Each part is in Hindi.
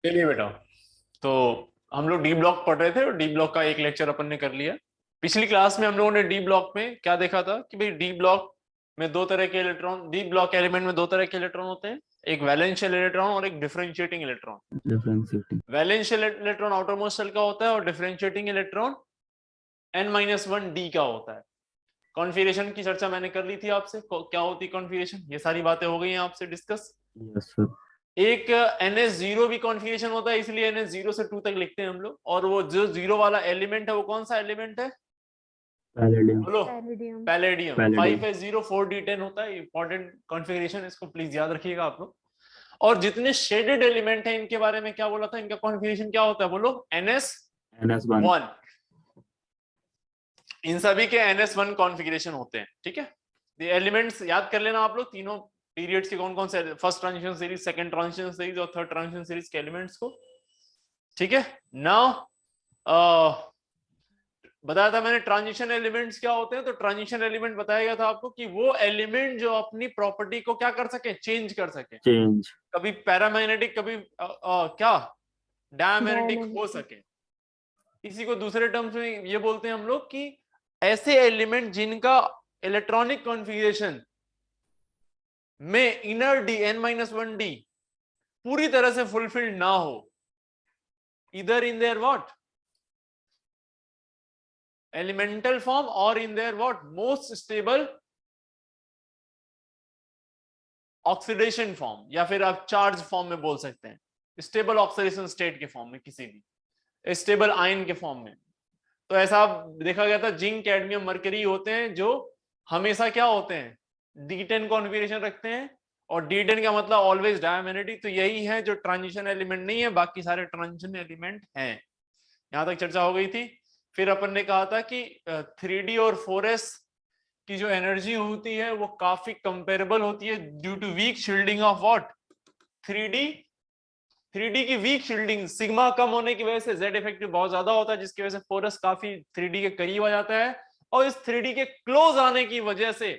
चलिए बेटा, तो हम लोग डी ब्लॉक पढ़ रहे थे और डी ब्लॉक का एक लेक्चर अपन ने कर लिया। पिछली क्लास में हम लोगों ने डी ब्लॉक में क्या देखा था कि भाई डी ब्लॉक में दो तरह के इलेक्ट्रॉन, डी ब्लॉक एलिमेंट में दो तरह के इलेक्ट्रॉन होते हैं, एक वैलेंशियल इलेक्ट्रॉन और एक differentiating electron. Differentiating वैलेंशियल electron outer most shell का होता है और डिफरेंशिएटिंग इलेक्ट्रॉन n-1 डी का होता है। कॉन्फ़िगरेशन की चर्चा मैंने कर ली थी आपसे, क्या होती कॉन्फ़िगरेशन, ये सारी बातें हो गई हैं आपसे डिस्कस। Yes sir. एक NS0 भी कॉन्फ़िगरेशन होता है, इसलिए NS0 से 2 तक लिखते हैं हम लोग। और वो जो जीरो वाला एलिमेंट है वो कौन सा एलिमेंट है, पैलेडियम बोलो? Palladium. Palladium. Palladium 5s0 4d10 होता है, इंपॉर्टेंट कॉन्फ़िगरेशन, इसको प्लीज याद रखिएगा आप लोग। और जितने शेडेड एलिमेंट हैं इनके बारे में क्या बोला था, इनका कॉन्फ़िगरेशन क्या होता है, बोलो? NS1। इन सभी के NS1 कॉन्फ़िगरेशन होते हैं, ठीक है। ये एलिमेंट्स याद कर लेना आप लोग, तीनों पीरियड्स के कौन कौन से, first transition series, second transition series और थर्ड ट्रांजिशन सीरीज के एलिमेंट्स को, ठीक है। नाउ बताया था मैंने ट्रांजिशन एलिमेंट्स क्या होते हैं, तो ट्रांजिशन एलिमेंट बताया गया था आपको कि वो एलिमेंट जो अपनी प्रॉपर्टी को क्या कर सके, चेंज कर सके। चेंज कभी पैरामैग्नेटिक, कभी क्या डायमैग्नेटिक हो सके। इसी को दूसरे टर्म्स में ये बोलते हैं हम लोग कि ऐसे एलिमेंट जिनका इलेक्ट्रॉनिक कॉन्फ़िगरेशन में इनर डी n-1 डी पूरी तरह से फुलफिल्ड ना हो, इधर in their what elemental form और in their what most stable oxidation form, या फिर आप चार्ज फॉर्म में बोल सकते हैं, स्टेबल ऑक्सीडेशन स्टेट के फॉर्म में, किसी भी स्टेबल आयन के फॉर्म में। तो ऐसा देखा गया था, जिंक कैडमियम मरकरी होते हैं जो हमेशा क्या होते हैं, D10 कॉन्फ़िगरेशन रखते हैं। और D10 का मतलब ऑलवेज डायमैग्नेटिक। तो यही है जो ट्रांजिशन एलिमेंट नहीं है, बाकी सारे ट्रांजिशन एलिमेंट हैं। यहां तक चर्चा हो गई थी। फिर अपन ने कहा था कि 3D और 4s की जो एनर्जी होती है वो काफी कंपेरेबल होती है due to weak shielding of what 3D की वीक शील्डिंग, सिग्मा कम होने की वजह से जेड इफेक्टिव बहुत ज्यादा होता है, जिसकी वजह से 4s काफी 3D के करीब आ जाता है। और इस 3D के क्लोज आने की वजह से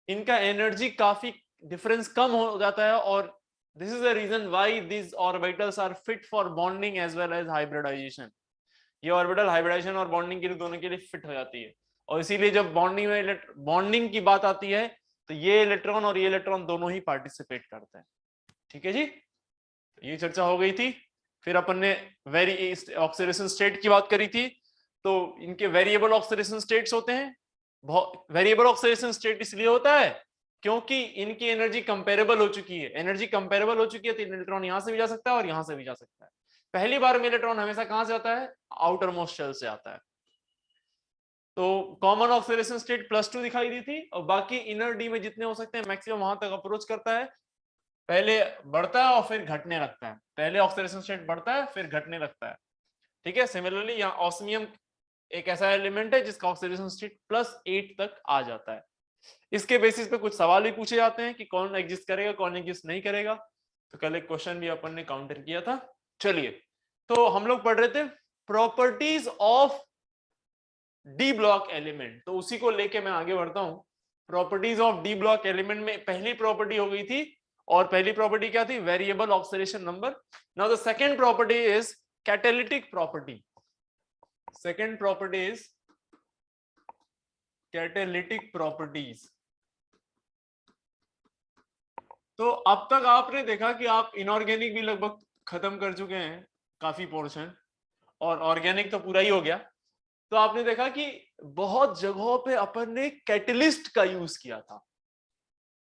इनका एनर्जी काफी डिफरेंस कम हो जाता है। और this is the reason why this orbitals are fit for bonding as well as hybridization. ये ऑर्बिटल हाइब्रिडाइजेशन और बॉन्डिंग के लिए, दोनों के लिए फिट हो जाती है। और इसीलिए जब बॉन्डिंग की बात आती है तो ये इलेक्ट्रॉन और ये इलेक्ट्रॉन दोनों ही पार्टिसिपेट करते हैं, ठीक है जी। ये चर्चा हो गई थी। फिर अपन ने ऑक्सीडेशन स्टेट की बात करी थी। तो इनके वेरिएबल ऑक्सीडेशन स्टेट्स होते हैं। वेरिएबल ऑक्सीडेशन स्टेट इसलिए होता है क्योंकि इनकी एनर्जी कंपेरेबल हो चुकी है। एनर्जी कंपेरेबल हो चुकी है तो इलेक्ट्रॉन यहां से भी जा सकता है और यहां से भी जा सकता है। पहली बार में इलेक्ट्रॉन हमेशा कहां से आता है, आउटर मोस्ट शेल से आता है। तो कॉमन ऑक्सीडेशन स्टेट +2 दिखाई दी थी, और बाकी इनर डी में जितने हो सकते हैं मैक्सिमम वहां तक अप्रोच करता है। पहले बढ़ता है और फिर घटने लगता है, पहले ऑक्सीडेशन स्टेट बढ़ता है फिर घटने लगता है, ठीक है। सिमिलरली यहाँ ऑस्मियम एक ऐसा एलिमेंट है जिसका ऑक्सीडेशन स्टेट +8 तक आ जाता है। इसके बेसिस पे कुछ सवाल भी पूछे जाते हैं कि कौन एग्जिस्ट करेगा कौन एग्जिस्ट नहीं करेगा। तो कल एक क्वेश्चन भी अपन ने काउंटर किया था। चलिए, तो हम लोग पढ़ रहे थे properties of D block element, तो उसी को लेके मैं आगे बढ़ता हूं। Properties of D block element में पहली प्रॉपर्टी हो गई थी, और पहली प्रॉपर्टी क्या थी, variable oxidation number. Now the second property is catalytic property. Second property is catalytic properties. तो अब तक आपने देखा कि आप इनऑर्गेनिक भी लगभग खत्म कर चुके हैं, काफी पोर्शन, और ऑर्गेनिक तो पूरा ही हो गया। तो आपने देखा कि बहुत जगहों पे अपन ने कैटलिस्ट का यूज किया था,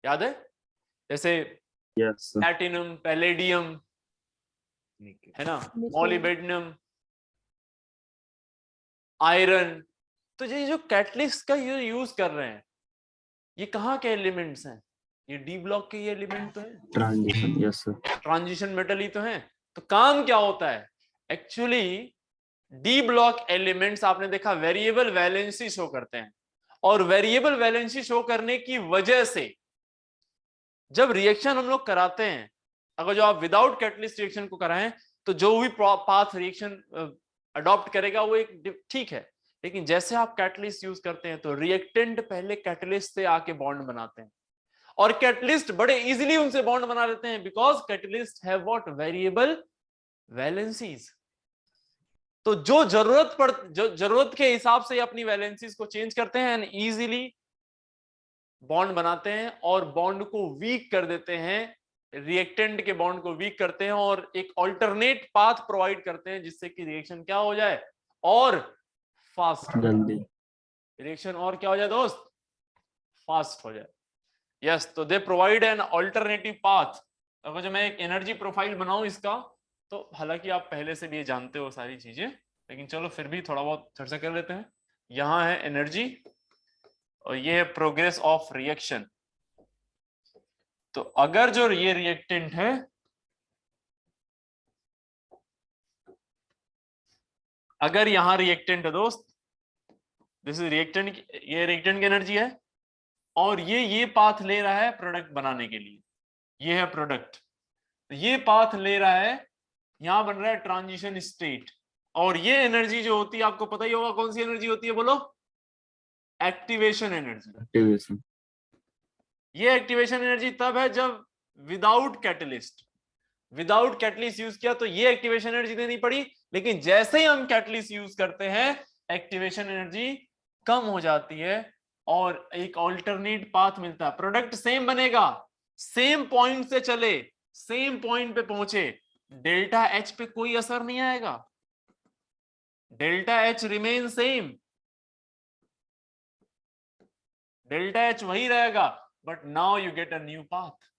याद है? जैसे यस प्लैटिनम, पैलेडियम, है ना, मॉलिब्डेनम, आयरन। तो ये जो कैटलिस्ट का यूज कर रहे हैं, ये कहाँ के एलिमेंट्स हैं, ये डी ब्लॉक के ये एलिमेंट तो है, transition. Yes sir. Transition metal ही तो है। तो काम क्या होता है एक्चुअली, डी ब्लॉक एलिमेंट्स आपने देखा वेरिएबल वैलेंसी शो करते हैं, और वेरिएबल वैलेंसी शो करने की वजह से जब रिएक्शन हम लोग कराते हैं, अगर जो आप विदाउट कैटलिस्ट रिएक्शन को कराएं तो जो भी पाथ रिएक्शन अडॉप्ट करेगा वो एक ठीक है। लेकिन जैसे आप कैटलिस्ट यूज करते हैं तो रिएक्टेंट पहले कैटलिस्ट से आके बॉन्ड बनाते हैं, और कैटलिस्ट बड़े इजीली उनसे बॉन्ड बना लेते हैं, because catalyst have what variable valencies. तो जो जरूरत के हिसाब से अपनी वैलेंसीज को चेंज करते हैं एंड इजीली बॉन्ड बनाते हैं और बॉन्ड को वीक कर देते हैं, रिएक्टेंट के बॉन्ड को वीक करते हैं और एक ऑल्टरनेट पाथ प्रोवाइड करते हैं जिससे कि रिएक्शन क्या हो जाए और फास्ट, जल्दी। रिएक्शन और क्या हो जाए दोस्त, फास्ट हो जाए। यस, तो they provide an alternative path. अगर जो मैं एक एनर्जी प्रोफाइल बनाऊं इसका, तो हालांकि आप पहले से भी ये जानते हो सारी चीजें, लेकिन चलो फिर भी थोड़ा बहुत चर्चा कर लेते हैं। यहां है एनर्जी और ये है प्रोग्रेस ऑफ रिएक्शन। तो अगर जो ये रिएक्टेंट है, अगर यहां रिएक्टेंट है दोस्त, दिस इज रिएक्टेंट, ये रिएक्टेंट की एनर्जी है और ये पाथ ले रहा है प्रोडक्ट बनाने के लिए, ये है प्रोडक्ट, ये पाथ ले रहा है, यहां बन रहा है ट्रांजिशन स्टेट। और ये एनर्जी जो होती है आपको पता ही होगा कौन सी एनर्जी होती है, बोलो, एक्टिवेशन एनर्जी। एक्टिवेशन। ये एक्टिवेशन एनर्जी तब है जब विदाउट कैटलिस्ट यूज किया तो ये एक्टिवेशन एनर्जी देनी पड़ी, लेकिन जैसे ही हम कैटलिस्ट यूज करते हैं एक्टिवेशन एनर्जी कम हो जाती है और एक ऑल्टरनेट पाथ मिलता है, प्रोडक्ट सेम बनेगा, सेम पॉइंट से चले, सेम पॉइंट पे पहुंचे, डेल्टा एच पे कोई असर नहीं आएगा, delta H remain same, delta H वही रहेगा, but now you get a new path.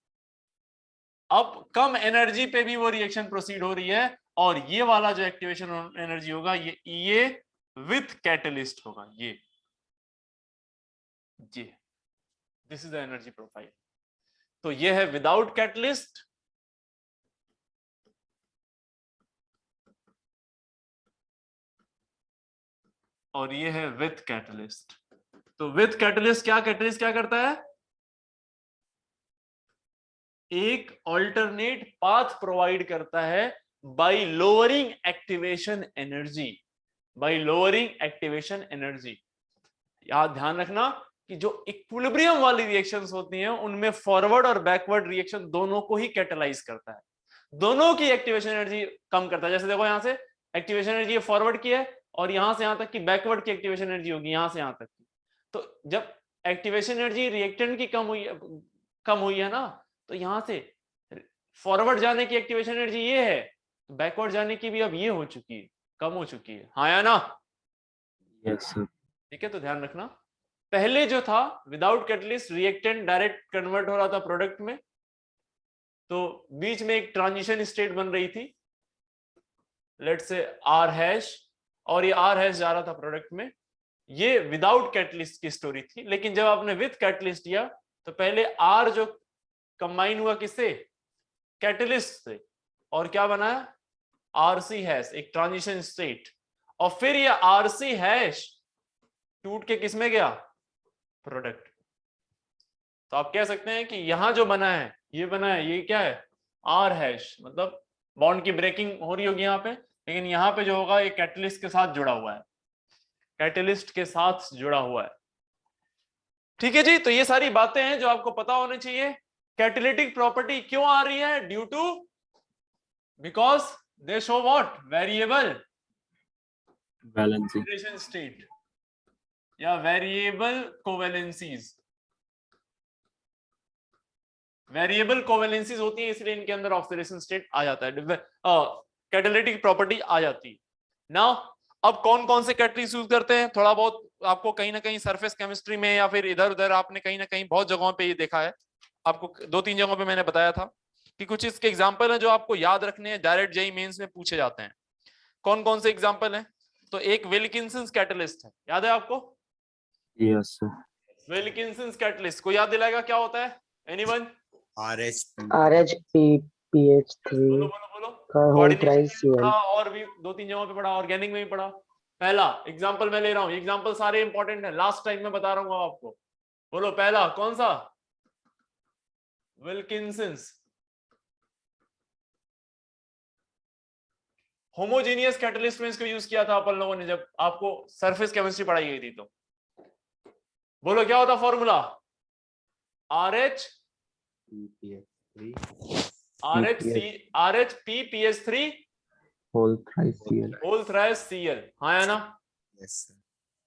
अब कम एनर्जी पे भी वो रिएक्शन प्रोसीड हो रही है और ये वाला जो एक्टिवेशन एनर्जी होगा ये विथ कैटलिस्ट होगा, ये this is the energy profile. तो ये है विदाउट कैटलिस्ट, और ये है विथ कैटलिस्ट। तो विथ कैटलिस्ट क्या करता है, एक ऑल्टरनेट पाथ प्रोवाइड करता है बाय लोअरिंग एक्टिवेशन एनर्जी, याद ध्यान रखना कि जो इक्विलिब्रियम वाली रिएक्शंस होती हैं उनमें फॉरवर्ड और बैकवर्ड रिएक्शन दोनों को ही कैटलाइज करता है, दोनों की एक्टिवेशन एनर्जी कम करता है। जैसे देखो यहां से एक्टिवेशन एनर्जी फॉरवर्ड की है और यहां से यहां तक की बैकवर्ड की एक्टिवेशन एनर्जी होगी, यहां से यहां तक की। तो जब एक्टिवेशन एनर्जी रिएक्टेंट की कम हुई है ना, तो यहां से फॉरवर्ड जाने की एक्टिवेशन एनर्जी ये है, बैकवर्ड जाने की भी अब ये हो चुकी है, कम हो चुकी है, हाँ या ना? Yes sir. ठीक है, तो ध्यान रखना, पहले जो था without catalyst reactant direct convert हो रहा था प्रोडक्ट में, तो बीच में एक ट्रांजिशन स्टेट बन रही थी, लेट्स से आर हैश, और ये आर हैश जा रहा था प्रोडक्ट में, ये विदाउट कैटलिस्ट की स्टोरी थी। लेकिन जब आपने विथ कैटलिस्ट किया तो पहले आर जो कंबाइन हुआ किससे, कैटलिस्ट से, और क्या बनाया, आरसी हैश, एक ट्रांजिशन स्टेट, और फिर ये आरसी हैश टूट के किस में गया, प्रोडक्ट। तो आप कह सकते हैं कि यहां जो बना है, ये बना है, ये क्या है, आर हैश, मतलब बॉन्ड की ब्रेकिंग हो रही होगी यहाँ पे, लेकिन यहाँ पे जो होगा ये कैटलिस्ट के साथ जुड़ा हुआ है, कैटलिस्ट के साथ जुड़ा हुआ है। ठीक है जी, तो ये सारी बातें हैं जो आपको पता होनी चाहिए। कैटालिटिक प्रॉपर्टी क्यों आ रही है, due to, because they show what, variable balancing. Oxidation state या वेरिएबल कोवेलेंसीज, वेरिएबल कोवेलेंसीज होती है, इसलिए इनके अंदर ऑक्सीडेशन स्टेट आ जाता है, कैटालिटिक प्रॉपर्टी आ जाती है। नाउ अब कौन कौन से कैटलिस्ट यूज करते हैं, थोड़ा बहुत आपको कहीं ना कहीं सरफेस केमिस्ट्री में या फिर इधर उधर आपने कहीं ना कहीं बहुत जगहों पे ये देखा है, आपको 2-3 जगहों पे मैंने बताया था कि कुछ इसके एग्जांपल हैं जो आपको याद रखने हैं, डायरेक्ट जेईई मेंस में पूछे जाते हैं। कौन कौन से एग्जांपल हैं, तो एक विल्किंसंस कैटलिस्ट है, याद है आपको? Yes sir. विल्किंसंस कैटलिस्ट को याद दिलाएगा क्या होता है, एनीवन? RHPPH3 बोलो बोलो बोलो। का होल प्राइस पढ़ा और भी 2-3 जगहों पे पढ़ा, ऑर्गेनिक में भी पढ़ा। पहला एग्जांपल मैं ले रहा हूं, एग्जांपल सारे इंपॉर्टेंट है, लास्ट टाइम मैं बता रहा हूं आपको। बोलो पहला कौन सा, विल्किंसंस। होमोजेनियस कैटलिस्ट में इसको यूज किया था अपन लोगों ने जब आपको सरफेस केमिस्ट्री पढ़ाई गई थी। तो बोलो क्या होता formula, RH PPH3 whole thrice Cl. Whole thrice Cl, हाँ है ना? Yes, sir.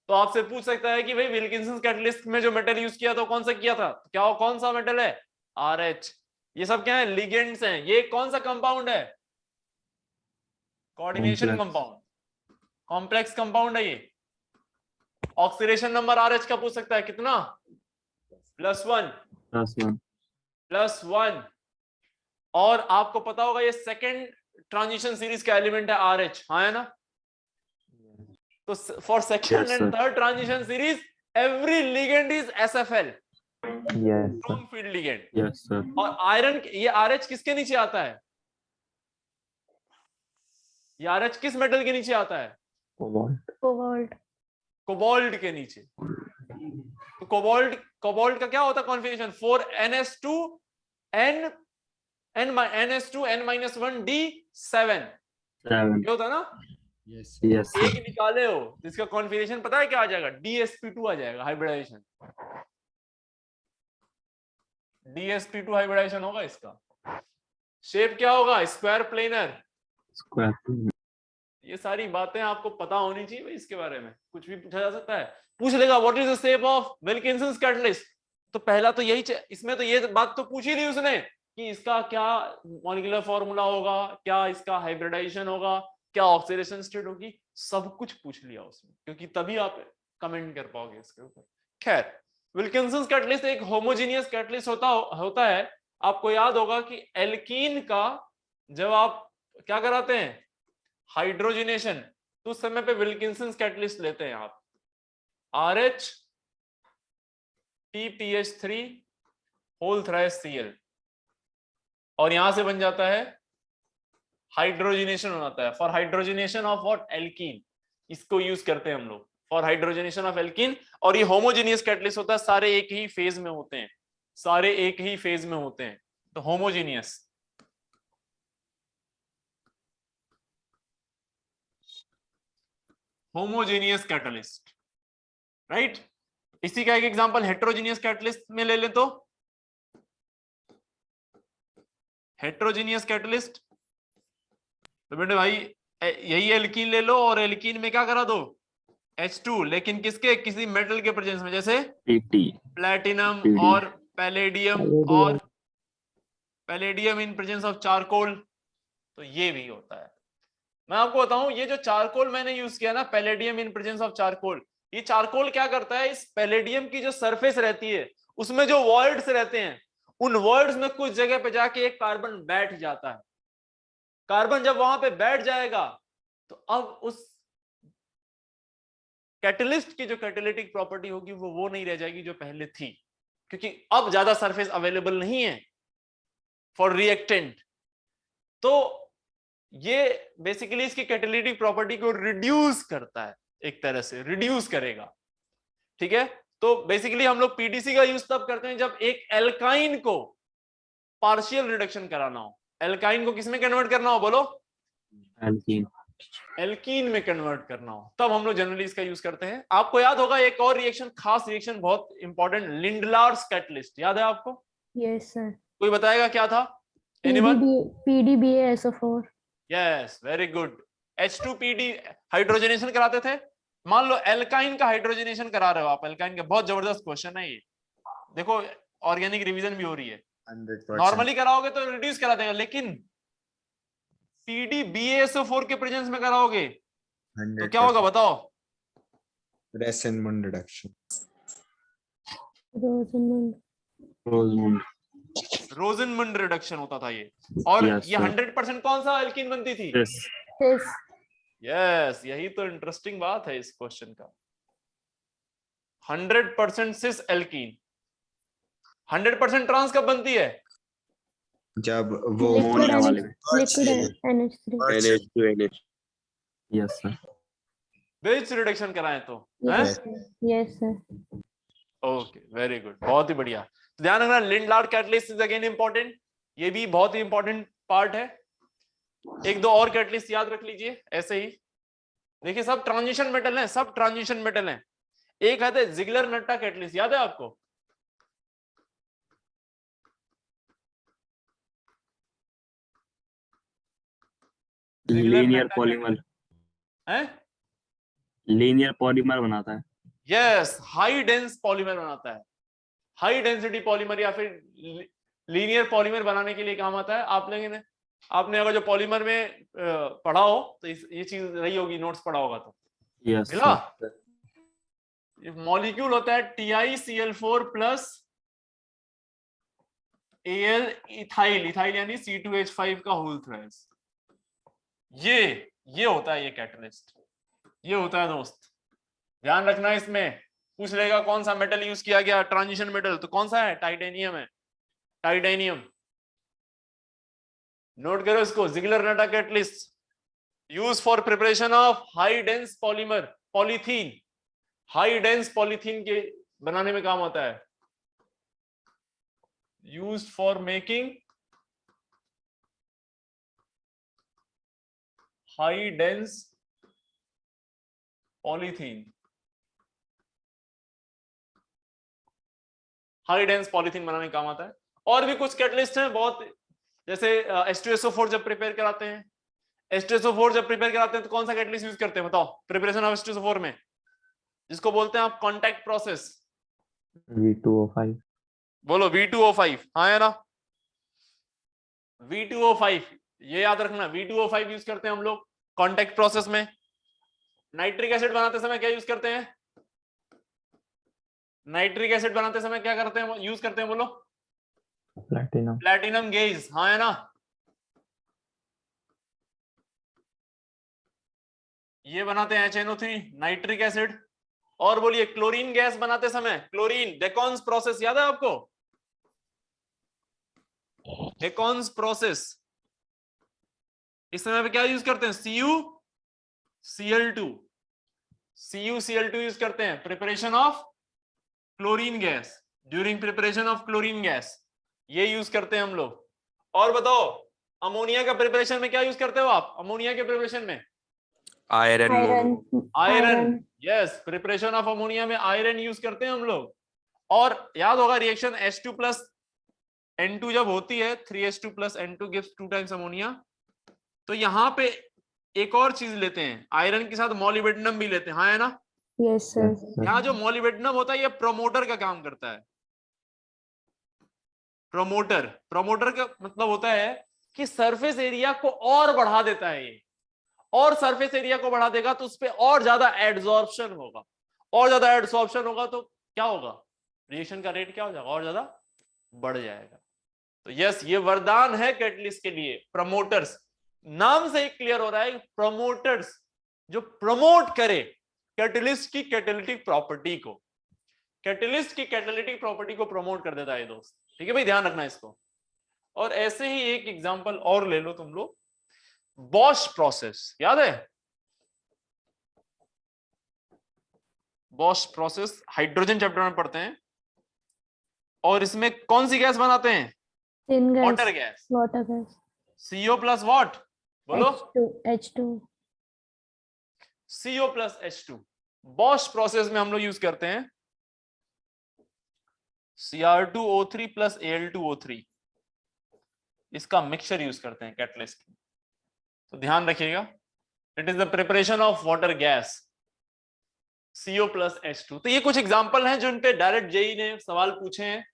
तो आपसे पूछ सकता है कि भाई विल्किंसन कैटलिस्ट में जो मेटल यूज किया था कौन सा किया था, क्या वो कौन सा मेटल है? RH। ये सब क्या है? लिगेंड्स हैं। ये कौन सा कंपाउंड है? Coordination Complex. Compound, complex compound है ये। ऑक्सीडेशन नंबर RH का पूछ सकता है, कितना? +1, +1. +1। और आपको पता होगा ये सेकंड ट्रांजिशन सीरीज का एलिमेंट है RH, हाँ है ना? तो for second Yes, and sir. Third transition series every ligand is SFL, Yes, sir. Strong field ligand. Yes, sir. और आयरन, ये RH किसके नीचे आता है? ये RH किस मेटल के नीचे आता है? Cobalt. कोबाल्ट। कोबाल्ट के नीचे। तो कोबाल्ट का क्या होता है कॉन्फ़िगरेशन? 4NS2 N NS2N-1D7, 7. ये होता है ना? Yes, sir. Yes, sir. एक निकाले हो जिसका कॉन्फ़िगरेशन पता है क्या आ जाएगा? DsP2 आ जाएगा, हाइब्रिडाइजेशन। DsP2 हाइब्रिडाइजेशन होगा इसका। शेप क्या होगा? Square planar. Square. ये सारी बातें आपको पता होनी चाहिए भाई, इसके बारे में कुछ भी पूछा जा सकता है। पूछ लेगा what is the shape of Wilkinson catalyst, तो पहला तो यही इसमें तो ये बात तो पूछ ही ली उसने कि इसका क्या मॉलिक्यूलर फॉर्मूला होगा, क्या इसका हाइब्रिडाइजेशन होगा, क्या ऑक्सीडेशन स्टेट होगी, सब कुछ पूछ लिया उसने, क्योंकि तभी आप कमेंट कर पाओगे इसके ऊपर। खैर, विल्किंसन कैटलिस्ट एक होमोजेनियस कैटलिस्ट होता है। आपको याद होगा कि एल्कीन का जब आप क्या कराते हैं, हाइड्रोजनेशन, तो उस समय पे विल्किंसन कैटलिस्ट लेते हैं आप, RH TPH3 whole thrice Cl, और यहां से बन जाता है हाइड्रोजनेशन हो जाता है। For hydrogenation of what? Alkene. इसको यूज करते हैं हम लोग फॉर हाइड्रोजनेशन ऑफ एल्कीन। और ये होमोजेनियस कैटलिस्ट होता है, सारे एक ही फेज में होते हैं, सारे एक ही फेज में होते हैं, तो होमोजेनियस। Homogeneous catalyst, right? इसी का एक एग्जांपल हेट्रोजेनियस कैटलिस्ट में ले ले तो, हेट्रोजेनियस कैटलिस्ट तो बेटे भाई यही एल्कीन ले लो और एल्कीन में क्या करा दो? H2, लेकिन किसके? किसी मेटल के प्रेजेंस में, जैसे PT. Platinum PD. और पैलेडियम, और palladium in presence of charcoal, तो ये भी होता है। मैं आपको बताऊं, ये जो चारकोल मैंने यूज किया ना, palladium in presence of charcoal, ये चारकोल क्या करता है, इस पैलेडियम की जो सरफेस रहती है उसमें जो वर्ड्स रहते हैं, उन वर्ड्स में कुछ जगह पे जाके एक कार्बन बैठ जाता है। कार्बन जब वहां पे बैठ जाएगा तो अब उस कैटलिस्ट की जो कैटेलिटिक प्रॉपर्टी होगी वो नहीं रह जाएगी जो पहले थी, क्योंकि अब ज्यादा सरफेस अवेलेबल नहीं है फॉर रिएक्टेंट। तो ये बेसिकली इसकी कैटेलिटिक प्रॉपर्टी को रिड्यूस करता है, एक तरह से रिड्यूस करेगा, ठीक है? तो बेसिकली हम लोग पीडीसी का यूज तब करते हैं जब एक एल्काइन को पार्शियल रिडक्शन कराना हो। एल्काइन को किसमें कन्वर्ट करना हो, बोलो? Alkene. एल्कीन में कन्वर्ट करना हो, तब हम लोग जनरली इसका यूज करते हैं। आपको याद होगा एक और रिएक्शन, खास रिएक्शन, बहुत इंपॉर्टेंट, लिंडलार्स कैटलिस्ट, याद है आपको? Yes sir. कोई बताएगा क्या था? Anyone? PDBA-SO4। Yes, very good. H2PD hydrogenation कराते थे। मान लो एल्काइन का हाइड्रोजनेशन करा रहे हो आप, एल्काइन का, बहुत जबरदस्त क्वेश्चन है ये, देखो ऑर्गेनिक रिवीजन भी हो रही है। 100%. नॉर्मली कराओगे तो रिड्यूस करा देगा, लेकिन PDBA-SO4 के प्रेजेंस में कराओगे तो क्या होगा 100%. बताओ? Rosenmund reduction. रोजमंड। Rosemond. रोजनमंड रिडक्शन होता था ये। और Yes, ये sir. 100% कौन सा एल्कीन बनती थी? Yes. Yes. यस, यही तो इंटरेस्टिंग बात है इस क्वेश्चन का। 100% सिस एल्कीन। 100% ट्रांस कब बनती है? जब वो Liquid ammonia वाले में. Liquid NH3। NH2NH. Yes, sir. Base reduction कराएं तो, Yes sir. Yes sir. Okay, very good, बहुत ही बढ़िया। तो ध्यान रखना, लिंडलार्ड कैटलिस्ट इज अगेन इंपॉर्टेंट, ये भी बहुत ही इंपॉर्टेंट पार्ट है। एक दो और कैटलिस्ट याद रख लीजिए ऐसे ही। देखिए सब ट्रांजिशन मेटल हैं, सब ट्रांजिशन मेटल हैं। एक है जिगलर नट्टा कैटलिस्ट, याद है आपको? लीनियर पॉलीमर, है, लीनियर पॉलीमर बनाता है। यस, हाई डेंस पॉलीमर बनाता है। हाई डेंसिटी पॉलीमर या फिर लीनियर पॉलीमर बनाने के लिए काम आता है। आपने अगर जो पॉलीमर में पढ़ा हो तो ये चीज रही होगी, नोट्स पढ़ा होगा तो यस मिला। सर। मॉलिक्यूल होता है TiCl4 plus Al ethyl, ethyl यानी C2H5 का होल थ्राइस। ये होता है, ये कैटलिस्ट ये होता है दोस्त, ध्यान रखना। इसमें पूछ लेगा कौन सा मेटल यूज किया गया ट्रांजिशन मेटल, तो कौन सा है? टाइटेनियम है, टाइटेनियम। नोट करो इसको, Ziggler NATA catalyst use for preparation of high dense polymer, polythene. High dense polythene के बनाने में काम होता है। Used for making high dense polythene, high dense polythene बनाने का काम आता है। और भी कुछ कैटलिस्ट हैं बहुत, जैसे H2SO4 जब प्रिपेयर कराते हैं, H2SO4 जब प्रिपेयर कराते हैं तो कौन सा कैटलिस्ट यूज करते हैं बताओ प्रिपरेशन ऑफ H2SO4 में, जिसको बोलते हैं आप कांटेक्ट प्रोसेस? V2O5। बोलो V2O5, हाँ है ना, V2O5, ये याद रखना, V2O5 यूज करते हैं हम लोग कांटेक्ट प्रोसेस में। नाइट्रिक एसिड बनाते समय क्या यूज करते हैं? नाइट्रिक एसिड बनाते समय क्या करते हैं, यूज करते हैं? बोलो प्लैटिनम। प्लैटिनम गेज, हाँ है ना। ये बनाते हैं HNO3, नाइट्रिक एसिड। और बोलिए क्लोरीन गैस बनाते समय, क्लोरीन डेकॉन्स प्रोसेस याद है आपको? डेकॉन्स प्रोसेस, इस समय पे क्या यूज करते हैं? CuCl2 यूज करते हैं preparation of chlorine gas, during preparation of chlorine gas ये यूज करते हैं हम लोग। और बताओ अमोनिया का प्रिपरेशन में क्या यूज करते हो आप? अमोनिया के प्रिपरेशन में iron, yes, preparation of ammonia में आयरन यूज करते हैं हम लोग। और याद होगा रिएक्शन H2 प्लस N2 जब होती है, 3H2 plus N2 gives 2 times ammonia, तो यहाँ पे एक और चीज लेते हैं, आयरन के साथ मॉलिब्डेनम भी लेते हैं, हाँ है ना। Yes, sir. यहाँ जो मॉलिब्डेनम होता है ये प्रमोटर का काम करता है। प्रमोटर का मतलब होता है कि सरफेस एरिया को और बढ़ा देता है ये, और सरफेस एरिया को बढ़ा देगा तो उस पर और ज्यादा एडसॉर्प्शन होगा, और ज्यादा एडसॉर्प्शन होगा तो क्या होगा? रिएक्शन का रेट क्या हो जाएगा? और ज्यादा बढ़ जाएगा। तो यस, ये वरदान है कैटलिस्ट के लिए, प्रमोटर्स। नाम से ही क्लियर हो रहा है, प्रमोटर्स जो प्रमोट करे कैटलिस्ट की कैटालिटिक प्रॉपर्टी को, कैटलिस्ट की कैटालिटिक प्रॉपर्टी को प्रमोट कर देता है दोस्त। ठीक है भाई, ध्यान रखना इसको। और ऐसे ही एक एग्जांपल और ले लो तुम लोग, बॉश प्रोसेस याद है? बॉश प्रोसेस हाइड्रोजन चैप्टर में पढ़ते हैं, और इसमें कौन सी गैस बनाते हैं? Water gas. Water gas. CO plus what? बोलो H2. CO plus H2। Bosch process में हम लोग यूज करते हैं Cr2O3 प्लस Al2O3, इसका मिक्सचर यूज करते हैं कैटलिस्ट। तो ध्यान रखिएगा, it is the preparation of water gas CO plus H2। तो ये कुछ एग्जाम्पल हैं जिन पे डायरेक्ट जेई ने सवाल पूछे हैं,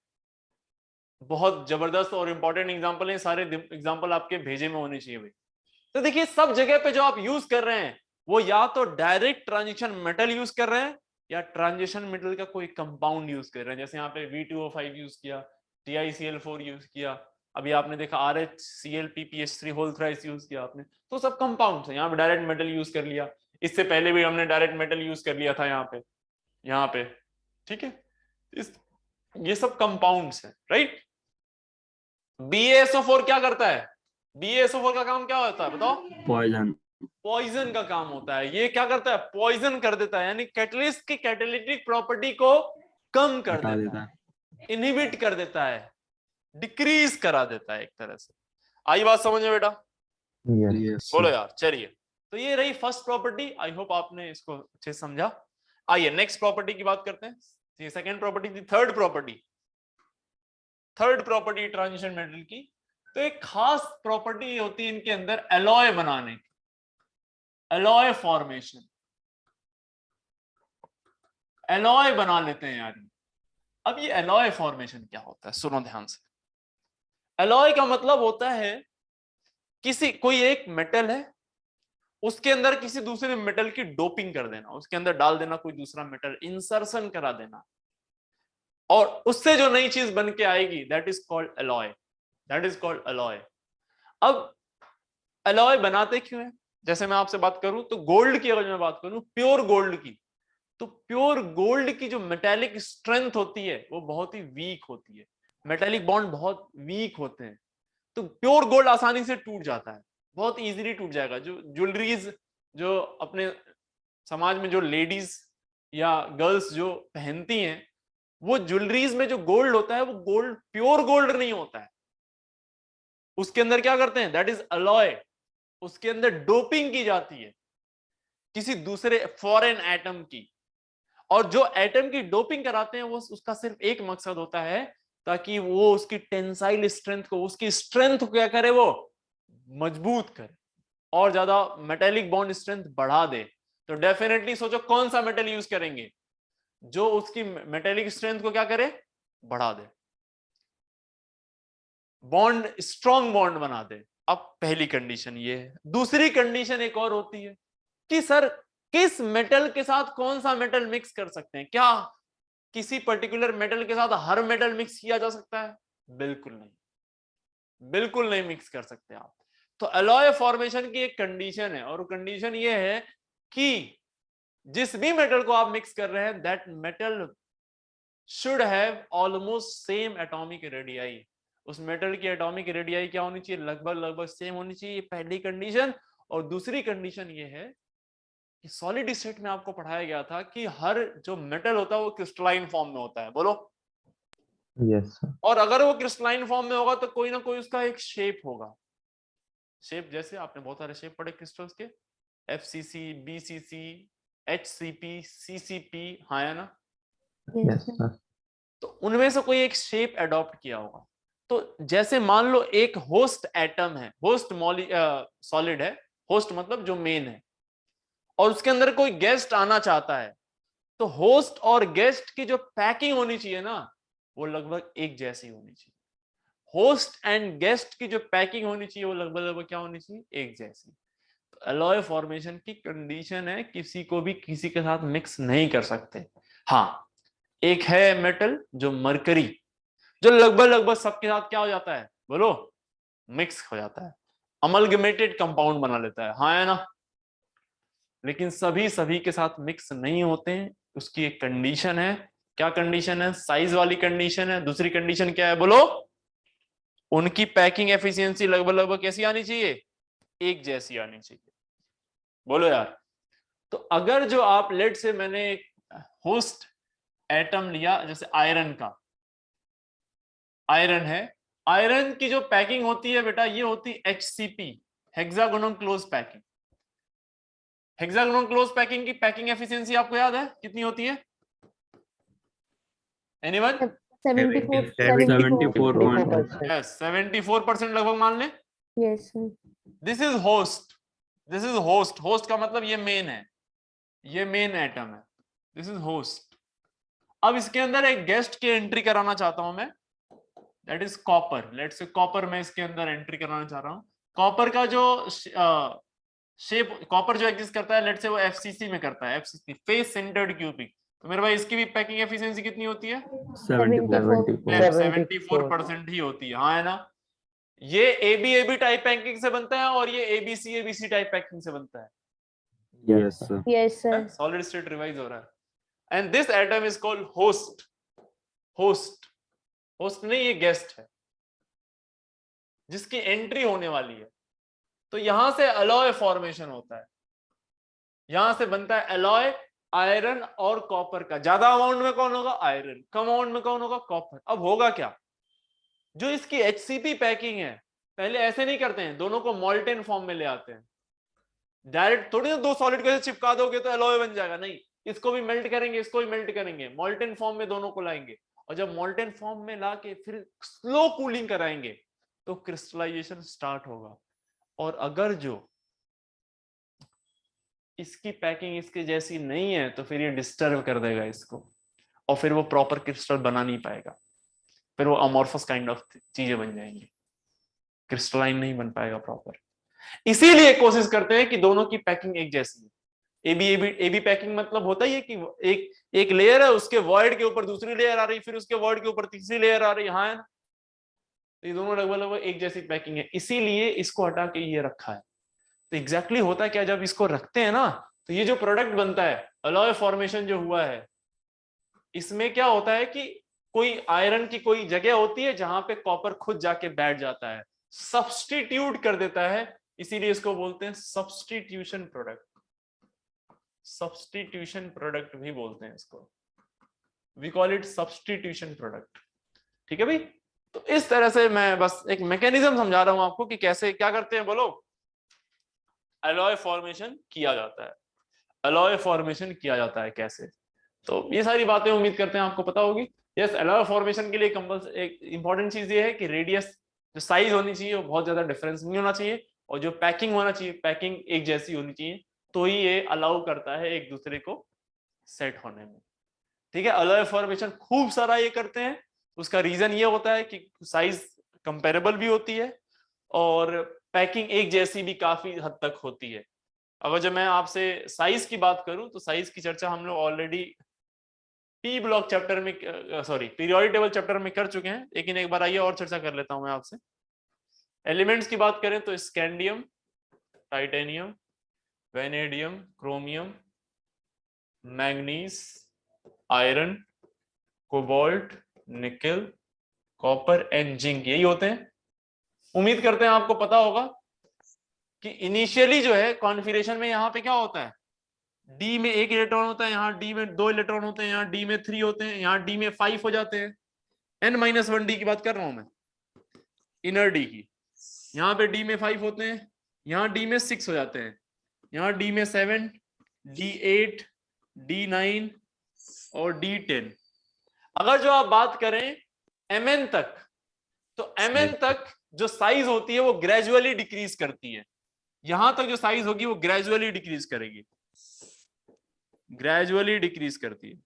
बहुत जबरदस्त और इंपॉर्टेंट एग्जाम्पल हैं, सारे एग्जाम्पल आपके भेजे में होने चाहिए भाई। तो देखिए सब जगह पे जो आप यूज कर रहे हैं वो या तो डायरेक्ट ट्रांजिशन मेटल यूज कर रहे हैं या ट्रांजिशन मेटल का कोई कंपाउंड यूज कर रहे हैं। जैसे यहाँ पे V2O5 यूज किया, TiCl4 यूज किया, अभी आपने देखा RHClPPH3 होल थ्राइस यूज किया आपने, तो सब कंपाउंड्स हैं। यहाँ पे डायरेक्ट मेटल यूज कर लिया, इससे पहले भी हमने डायरेक्ट मेटल यूज कर लिया था यहाँ पे, ठीक है। ये सब कंपाउंड्स हैं, राइट। BaSO4 क्या करता है? BaSO4 का काम क्या होता है बताओ? पॉइजन का काम होता है। ये क्या करता है? पॉइजन कर देता है, यानी कैटलिस्ट की कैटालिटिक प्रॉपर्टी को कम कर देता है, इनहिबिट कर देता है, डिक्रीज करा देता है एक तरह से। आई बात समझ में बेटा? Yes, बोलो यार। चलिए, तो ये रही फर्स्ट प्रॉपर्टी, आई होप आपने इसको अच्छे से समझा। आइए नेक्स्ट प्रॉपर्टी की बात करते हैं। ये सेकेंड प्रॉपर्टी थी। थर्ड प्रॉपर्टी ट्रांजिशन मेटल की, तो एक खास प्रॉपर्टी होती है इनके अंदर एलॉय बनाने की। एलॉय फॉर्मेशन, एलॉय बना लेते हैं यार। अब ये एलॉय फॉर्मेशन क्या होता है, सुनो ध्यान से। एलॉय का मतलब होता है कोई एक मेटल है, उसके अंदर किसी दूसरे मेटल की डोपिंग कर देना, उसके अंदर डाल देना कोई दूसरा मेटल, इंसर्शन करा देना, और उससे जो नई चीज बन के आएगी, that is called alloy, that is called alloy. अब एलॉय बनाते क्यों है? जैसे मैं आपसे बात करूं तो गोल्ड की, अगर मैं बात करूं प्योर गोल्ड की, तो प्योर गोल्ड की जो मेटेलिक स्ट्रेंथ होती है वो बहुत ही वीक होती है, मेटेलिक बॉन्ड बहुत वीक होते हैं, तो प्योर गोल्ड आसानी से टूट जाता है, बहुत इजीली टूट जाएगा। जो ज्वेलरीज जो अपने समाज में जो लेडीज या गर्ल्स जो पहनती हैं, वो ज्वेलरीज में जो गोल्ड होता है वो गोल्ड प्योर गोल्ड नहीं होता है, उसके अंदर क्या करते हैं, दैट इज अलॉय, उसके अंदर डोपिंग की जाती है किसी दूसरे फॉरेन एटम की, और जो एटम की डोपिंग कराते हैं वो उसका सिर्फ एक मकसद होता है, ताकि वो उसकी टेंसाइल स्ट्रेंथ को, उसकी स्ट्रेंथ को क्या करे, वो मजबूत करे और ज्यादा मेटेलिक बॉन्ड स्ट्रेंथ बढ़ा दे। तो डेफिनेटली सोचो कौन सा मेटल यूज करेंगे जो उसकी मेटेलिक स्ट्रेंथ को क्या करे, बढ़ा दे, बॉन्ड स्ट्रॉन्ग बॉन्ड बना दे। अब पहली कंडीशन ये है। दूसरी कंडीशन एक और होती है कि सर किस मेटल के साथ कौन सा मेटल मिक्स कर सकते हैं, क्या किसी पर्टिकुलर मेटल के साथ हर मेटल मिक्स किया जा सकता है? बिल्कुल नहीं, बिल्कुल नहीं मिक्स कर सकते आप। तो एलॉय फॉर्मेशन की एक कंडीशन है, और कंडीशन ये है कि जिस भी मेटल को आप मिक्स कर रहे हैं, that metal should have almost same atomic radii, उस मेटल की एटॉमिक रेडियाई क्या होनी चाहिए, लगभग सेम होनी चाहिए, पहली कंडीशन। और दूसरी कंडीशन ये है कि सॉलिड स्टेट में आपको पढ़ाया गया था कि हर जो मेटल होता है वो क्रिस्टलाइन फॉर्म में होता है, बोलो। Yes, sir. और अगर वो क्रिस्टलाइन फॉर्म में होगा तो कोई ना कोई उसका एक शेप होगा, शेप जैसे आपने बहुत सारे शेप पढ़े क्रिस्टल्स के, FCC, BCC, HCP, CCP, हाँ है ना? Yes, sir. तो उनमें से कोई एक शेप अडॉप्ट किया होगा। तो जैसे मान लो एक होस्ट एटम है, होस्ट सॉलिड है, होस्ट मतलब जो मेन है, और उसके अंदर कोई गेस्ट आना चाहता है, तो होस्ट और गेस्ट की जो पैकिंग होनी चाहिए ना, वो लगभग एक जैसी होनी चाहिए। होस्ट एंड गेस्ट की जो पैकिंग होनी चाहिए वो लगभग क्या होनी चाहिए, एक जैसी। तो एलॉय फॉर्मेशन की कंडीशन है किसी को भी किसी के साथ मिक्स नहीं कर सकते। हाँ, एक है मेटल जो मरकरी, जो लगभग सबके साथ क्या हो जाता है, बोलो, मिक्स हो जाता है, अमलगमेटेड कंपाउंड बना लेता है, हाँ है ना? लेकिन सभी के साथ मिक्स नहीं होते हैं, उसकी एक कंडीशन है। क्या कंडीशन है? साइज वाली कंडीशन है। दूसरी कंडीशन क्या है, बोलो? उनकी पैकिंग एफिशिएंसी लगभग कैसी आनी चाहिए, एक जैसी आनी चाहिए, बोलो यार। तो अगर जो आप लेट से मैंने एक होस्ट एटम लिया, जैसे आयरन का, आयरन है, आयरन की जो पैकिंग होती है बेटा, ये होती है HCP, hexagonal close packing. Hexagonal close packing की पैकिंग एफिशिएंसी आपको याद है कितनी होती है? एनीवन? 74%. यस, 74% लगभग मान ले। Yes, sir. This is host, this is host. Host का मतलब ये मेन है, ये मेन एटम है, दिस इज होस्ट। अब इसके अंदर एक गेस्ट की एंट्री कराना चाहता हूं मैं, that is copper. Let's say copper मैं इसके अंदर एंट्री कराना चाह रहा हूं। कॉपर का जो शेप, कॉपर जो एग्जिस्ट करता है, लेट्स से वो FCC में करता है, FCC, फेस सेंटर्ड क्यूबिक। तो मेरे भाई इसकी भी पैकिंग एफिशिएंसी कितनी होती है? 74. 74% ही होती है, हाँ है ना? ये AB टाइप पैकिंग से बनता है और ये ABC टाइप पैकिंग से बनता है। Yes, sir. Yes, sir. Solid state revise हो रहा है। And this atom is called host. Host, host नहीं, ये गेस्ट है जिसकी एंट्री होने वाली है। तो यहां से अलॉय फॉर्मेशन होता है, यहां से बनता है अलॉय आयरन और कॉपर का। ज्यादा अमाउंट में कौन होगा? आयरन। कम अमाउंट में कौन होगा? कॉपर। अब होगा क्या, जो इसकी HCP पैकिंग है, पहले ऐसे नहीं करते हैं, दोनों को मोल्टेन फॉर्म में ले आते हैं। डायरेक्ट थोड़ी ना दो सॉलिड को चिपका दोगे तो एलॉय बन जाएगा, नहीं, इसको भी मेल्ट करेंगे, इसको भी मेल्ट करेंगे, मोल्टेन फॉर्म में दोनों को लाएंगे, और जब मोल्टेन फॉर्म में लाके फिर स्लो कूलिंग कराएंगे तो क्रिस्टलाइजेशन स्टार्ट होगा। और अगर जो इसकी पैकिंग इसके जैसी नहीं है तो फिर ये डिस्टर्ब कर देगा इसको, और फिर वो प्रॉपर क्रिस्टल बना नहीं पाएगा, फिर वो अमॉर्फस काइंड ऑफ चीजें बन जाएंगी, क्रिस्टलाइन नहीं बन पाएगा प्रॉपर। इसीलिए कोशिश करते हैं कि दोनों की पैकिंग एक जैसी है। एबी पैकिंग मतलब होता ही है कि एक लेयर है, उसके वॉइड के ऊपर दूसरी लेयर आ रही, फिर उसके वॉइड के ऊपर तीसरी लेयर आ रही, हाँ है ना, तो ये दोनों लगभग एक जैसी पैकिंग है, इसीलिए इसको हटा के ये रखा है। तो एग्जैक्टली होता है क्या, जब इसको रखते हैं ना तो ये जो प्रोडक्ट बनता है अलॉय फॉर्मेशन जो हुआ है, इसमें क्या होता है कि कोई आयरन की कोई जगह होती है जहां पे कॉपर खुद जाके बैठ जाता है, सब्स्टिट्यूट कर देता है, इसीलिए इसको बोलते हैं सब्स्टिट्यूशन प्रोडक्ट। सब्स्टिट्यूशन प्रोडक्ट भी बोलते हैं इसको, we call it substitution product. ठीक है भाई, तो इस तरह से मैं बस एक मैकेनिज्म समझा रहा हूं आपको कि कैसे क्या करते हैं, बोलो, अलॉय फॉर्मेशन किया जाता है। अलॉय फॉर्मेशन किया जाता है कैसे, तो ये सारी बातें उम्मीद करते हैं आपको पता होगी। यस, अलॉय फॉर्मेशन के लिए कंपल्सरी एक इंपॉर्टेंट चीज ये है कि रेडियस जो साइज होनी चाहिए वो बहुत ज्यादा डिफरेंस नहीं होना चाहिए, और जो पैकिंग होना चाहिए पैकिंग एक जैसी होनी चाहिए, तो ही ये अलाउ करता है एक दूसरे को सेट होने में। ठीक है, अलॉय फॉर्मेशन खूब सारा ये करते हैं, उसका रीजन ये होता है कि साइज कंपेरेबल भी होती है और पैकिंग एक जैसी भी काफी हद तक होती है। अगर जब मैं आपसे साइज की बात करूं तो साइज की चर्चा हम लोग ऑलरेडी पी ब्लॉक चैप्टर में, पीरियोडिक टेबल चैप्टर में कर चुके हैं, लेकिन एक बार आइए और चर्चा कर लेता हूं मैं आपसे। एलिमेंट्स की बात करें तो scandium, titanium, vanadium, chromium, manganese, iron, cobalt, nickel, copper and zinc, यही होते हैं। उम्मीद करते हैं आपको पता होगा कि इनिशियली जो है कॉन्फ़िगरेशन में यहाँ पे क्या होता है, डी में 1 इलेक्ट्रॉन होता है, यहाँ डी में 2 इलेक्ट्रॉन होते हैं, यहाँ डी में 3 होते हैं, यहाँ डी में 5 हो जाते हैं। n-1 डी की बात कर रहा हूं मैं, इनर डी की। यहाँ पे डी में 5 होते हैं, यहाँ डी में 6 हो जाते हैं, यहाँ डी में 7, D8, D9 और D10। अगर जो आप बात करें Mn तक, तो Mn तक जो साइज होती है वो ग्रेजुअली डिक्रीज करती है। यहां तक जो साइज होगी वो ग्रेजुअली डिक्रीज करेगी, ग्रेजुअली डिक्रीज करती है,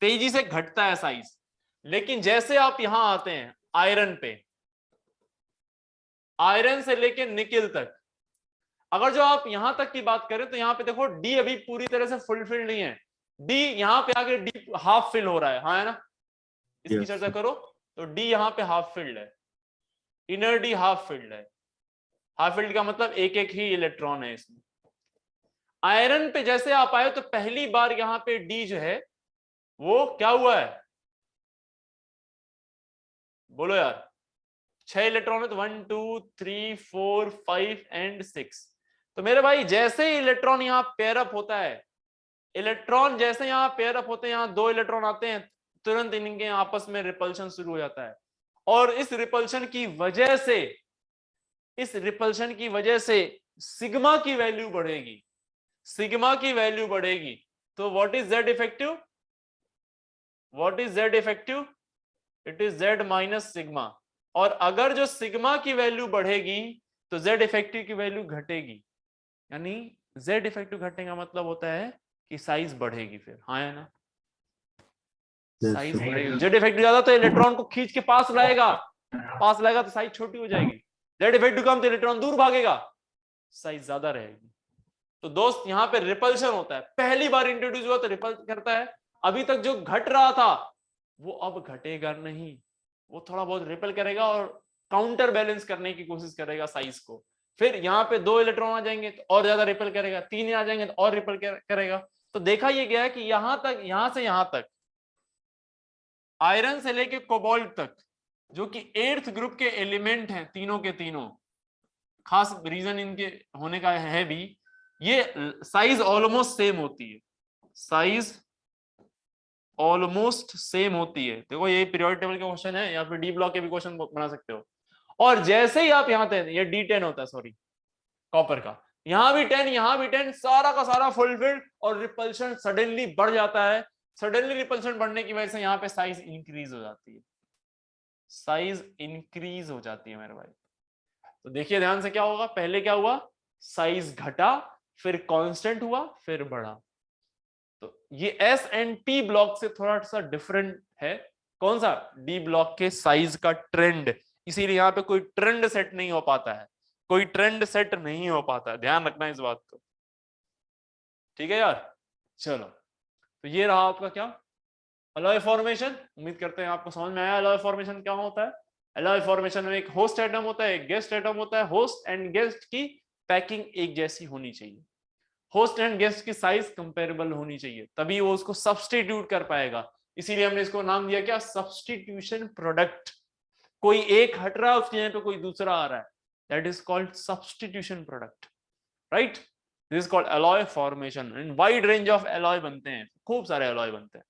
तेजी से घटता है साइज। लेकिन जैसे आप यहां आते हैं आयरन पे, आयरन से लेके निकेल तक, अगर जो आप यहां तक की बात करें तो यहां पे देखो डी अभी पूरी तरह से फुलफिल नहीं है, डी यहां पे आके डी हाफ फिल हो रहा है, हाँ है ना, इसकी चर्चा करो तो डी यहां पे हाफ फिल्ड है, इनर डी हाफ फिल्ड है। हाफ फिल्ड का मतलब एक एक ही इलेक्ट्रॉन है इसमें। आयरन पे जैसे आप आए तो पहली बार यहां पे डी जो है वो क्या हुआ है, बोलो यार, 6 इलेक्ट्रॉन है तो 1 2 3 4 5 एंड 6। तो मेरे भाई जैसे ही इलेक्ट्रॉन यहां पेयर अप होता है, इलेक्ट्रॉन जैसे यहां पेयर अप होते हैं, यहां 2 इलेक्ट्रॉन आते हैं, तुरंत इनके आपस में रिपल्शन शुरू हो जाता है। और इस रिपल्शन की वजह से, इस रिपल्शन की वजह से सिग्मा की वैल्यू बढ़ेगी, सिग्मा की वैल्यू बढ़ेगी। तो what is Z effective, what is Z effective, it is Z minus sigma. और अगर जो सिग्मा की वैल्यू बढ़ेगी तो जेड इफेक्टिव की वैल्यू घटेगी, यानी जेड इफेक्टिव घटने का मतलब होता है कि साइज बढ़ेगी फिर, हाँ है ना, साइज बढ़ेगी। जेड इफेक्टिव ज्यादा तो इलेक्ट्रॉन को खींच के पास लाएगा, पास लाएगा तो साइज छोटी हो जाएगी, जेड इफेक्टिव कम तो इलेक्ट्रॉन दूर भागेगा, साइज ज्यादा रहेगी। तो दोस्त यहाँ पे रिपल्शन होता है, पहली बार इंट्रोड्यूस हुआ तो रिपल करता है, अभी तक जो घट रहा था वो अब घटेगा नहीं, वो थोड़ा बहुत रिपल करेगा और काउंटर बैलेंस करने की कोशिश करेगा साइज को। फिर यहाँ पे 2 इलेक्ट्रॉन आ जाएंगे तो और ज्यादा रिपल करेगा, 3 आ जाएंगे तो और रिपल करेगा। तो देखा ये गया है कि यहां तक, यहां से यहां तक, आयरन से लेके कोबाल्ट तक, जो कि 8th ग्रुप के एलिमेंट हैं तीनों के तीनों, खास रीजन इनके होने का है भी, ये साइज ऑलमोस्ट सेम होती है, साइज ऑलमोस्ट सेम होती है। देखो ये पीरियोडिक टेबल का क्वेश्चन है, या फिर डी ब्लॉक के भी क्वेश्चन बना सकते हो। और जैसे ही आप यहाँ थे, ये D10 होता है सॉरी कॉपर का, यहां भी 10 यहां भी 10, सारा का सारा फुलफिल्ड, और रिपल्शन सडनली बढ़ जाता है। सडनली रिपल्शन बढ़ने की वजह से यहाँ पे साइज इंक्रीज हो जाती है, साइज इंक्रीज हो जाती है मेरे भाई। तो देखिए ध्यान से क्या होगा, पहले क्या हुआ, साइज घटा, फिर कांस्टेंट हुआ, फिर बढ़ा। तो ये एस एंड पी ब्लॉक से थोड़ा सा डिफरेंट है। कौन सा? डी ब्लॉक के साइज का ट्रेंड। इसीलिए यहाँ पे कोई ट्रेंड सेट नहीं हो पाता है, कोई ट्रेंड सेट नहीं हो पाता है, ध्यान रखना इस बात को। ठीक है यार, चलो। तो ये रहा आपका क्या, एलॉय फॉर्मेशन। उम्मीद करते हैं आपको समझ में आया एलॉय फॉर्मेशन क्या होता है। एलॉय फॉर्मेशन में एक होस्ट एटम होता है, एक गेस्ट एटम होता है। होस्ट एंड गेस्ट की पैकिंग एक जैसी होनी चाहिए, होस्ट एंड गेस्ट की साइज कंपेरेबल होनी चाहिए, तभी वो उसको सब्स्टिट्यूट कर पाएगा। इसीलिए हमने इसको नाम दिया क्या, सब्स्टिट्यूशन प्रोडक्ट। कोई एक हट रहा है, उसके यहाँ पे कोई दूसरा आ रहा है, that is called substitution product, right. This is called alloy formation. In wide range of alloy बनते हैं, खूब सारे एलॉय बनते हैं।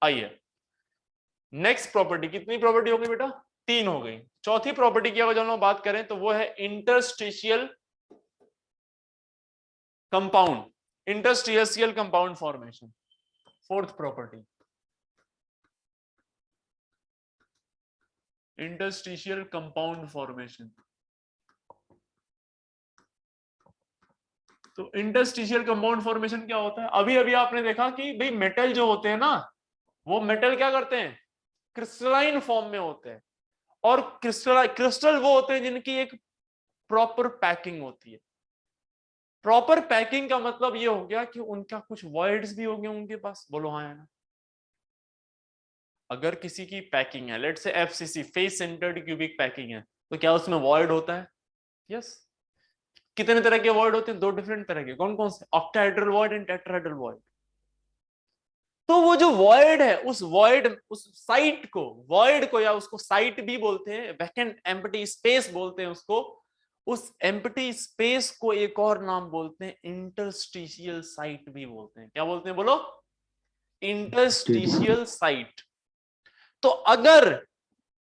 आइए नेक्स्ट प्रॉपर्टी, कितनी प्रॉपर्टी हो गई बेटा, 3 हो गई। चौथी प्रॉपर्टी की अगर जो हम बात करें तो वो है interstitial compound, interstitial compound formation. Fourth property, interstitial compound formation. तो इंटरस्टिशियल कंपाउंड फॉर्मेशन क्या होता है? अभी अभी आपने देखा कि भाई मेटल जो होते हैं ना, वो मेटल क्या करते हैं, क्रिस्टलाइन फॉर्म में होते हैं। और क्रिस्टल वो होते हैं जिनकी एक प्रॉपर पैकिंग होती है। प्रॉपर पैकिंग का मतलब ये हो गया कि उनका कुछ वॉइड्स भी होंगे उनके पास, बोलो हाँ या ना। अगर किसी की पैकिंग है, let's say FCC, face centred cubic packing है, तो क्या उसमें वॉइड होता है? यस। कितने तरह के वॉइड होते हैं? 2 डिफरेंट तरह के। कौन कौन से? Octahedral void and tetrahedral void. तो वो जो वॉइड है, उस वॉइड, उस साइट को, वॉइड को या उसको साइट भी बोलते हैं, वैकेंट एम्प्टी स्पेस बोलते हैं उसको। उस एम्प्टी स्पेस को एक और नाम बोलते हैं इंटरस्टिशियल साइट भी बोलते हैं। क्या बोलते हैं बोलो? Interstitial site. तो अगर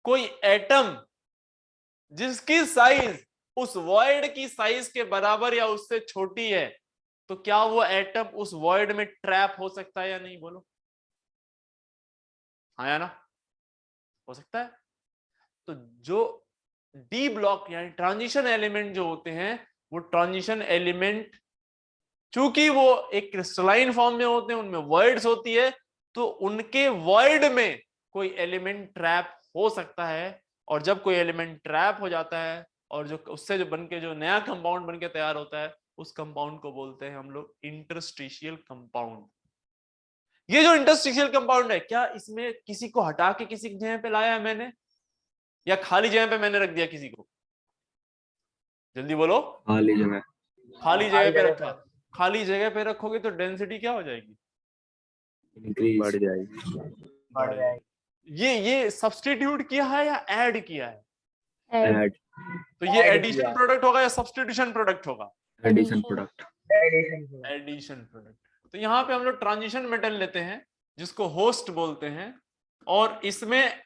कोई एटम जिसकी साइज उस वॉइड की साइज के बराबर या उससे छोटी है, तो क्या वो एटम उस वॉइड में ट्रैप हो सकता है या नहीं, बोलो हाँ या ना? हो सकता है। तो जो डी ब्लॉक यानी ट्रांजिशन एलिमेंट जो होते हैं, वो ट्रांजिशन एलिमेंट चूंकि वो एक क्रिस्टलाइन फॉर्म में होते हैं, उनमें वॉइड्स होती है, तो उनके वॉइड में कोई एलिमेंट ट्रैप हो सकता है। और जब कोई एलिमेंट ट्रैप हो जाता है और जो उससे जो बनके जो नया कंपाउंड बनके तैयार होता है, उस कंपाउंड को बोलते हैं हम लोग इंटरस्टिशियल कंपाउंड। ये जो इंटरस्टिशियल कंपाउंड है, क्या इसमें किसी को हटा के किसी जगह पे लाया है मैंने, या खाली जगह पे मैंने रख दिया किसी को? जल्दी बोलो। खाली जगह। खाली जगह पे रखा। खाली जगह पे रखोगे तो डेंसिटी क्या हो जाएगी? इंक्रीज बढ़ जाएगी। बढ़ जाएगी। ये सब्स्टिट्यूट किया है या ऐड किया है? ऐड। तो ये Add एडिशन किया। प्रोडक्ट होगा या सब्स्टिट्यूशन प्रोडक्ट होगा? Addition product. Addition product. तो यहाँ पे हम लोग ट्रांजिशन मेटल लेते हैं जिसको होस्ट बोलते हैं, और इसमें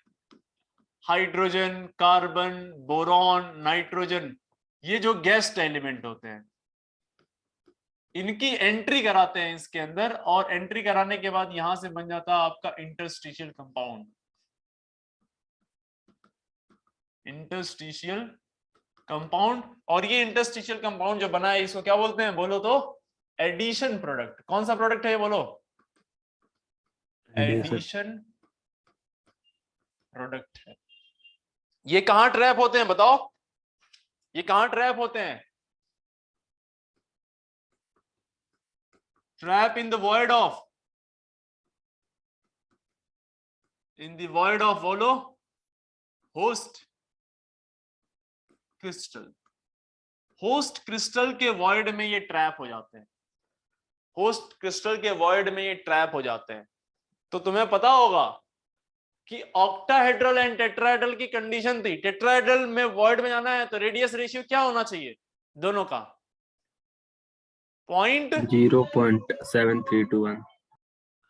हाइड्रोजन, कार्बन, बोरॉन, नाइट्रोजन, ये जो गेस्ट एलिमेंट होते हैं, इनकी एंट्री कराते हैं इसके अंदर, और एंट्री कराने के बाद यहां से बन जाता है आपका इंटरस्टिशियल कंपाउंड। Interstitial compound. और ये इंटरस्टिशियल कंपाउंड जो बना है, इसको क्या बोलते हैं बोलो तो? Addition product. कौन सा प्रोडक्ट है ये बोलो? एडिशन प्रोडक्ट है। ये कहां ट्रैप होते हैं बताओ? ये कहां ट्रैप होते हैं? Trap in the void of, in the void of बोलो होस्ट क्रिस्टल। होस्ट क्रिस्टल के वॉइड में ये ट्रैप हो जाते हैं। होस्ट क्रिस्टल के वॉइड में ये ट्रैप हो जाते हैं। तो तुम्हें पता होगा कि ऑक्टाहेड्रल एंड टेट्राहेड्रल की कंडीशन थी। टेट्राहेड्रल में वॉइड में जाना है तो रेडियस रेशियो क्या होना चाहिए दोनों का? 0.7321।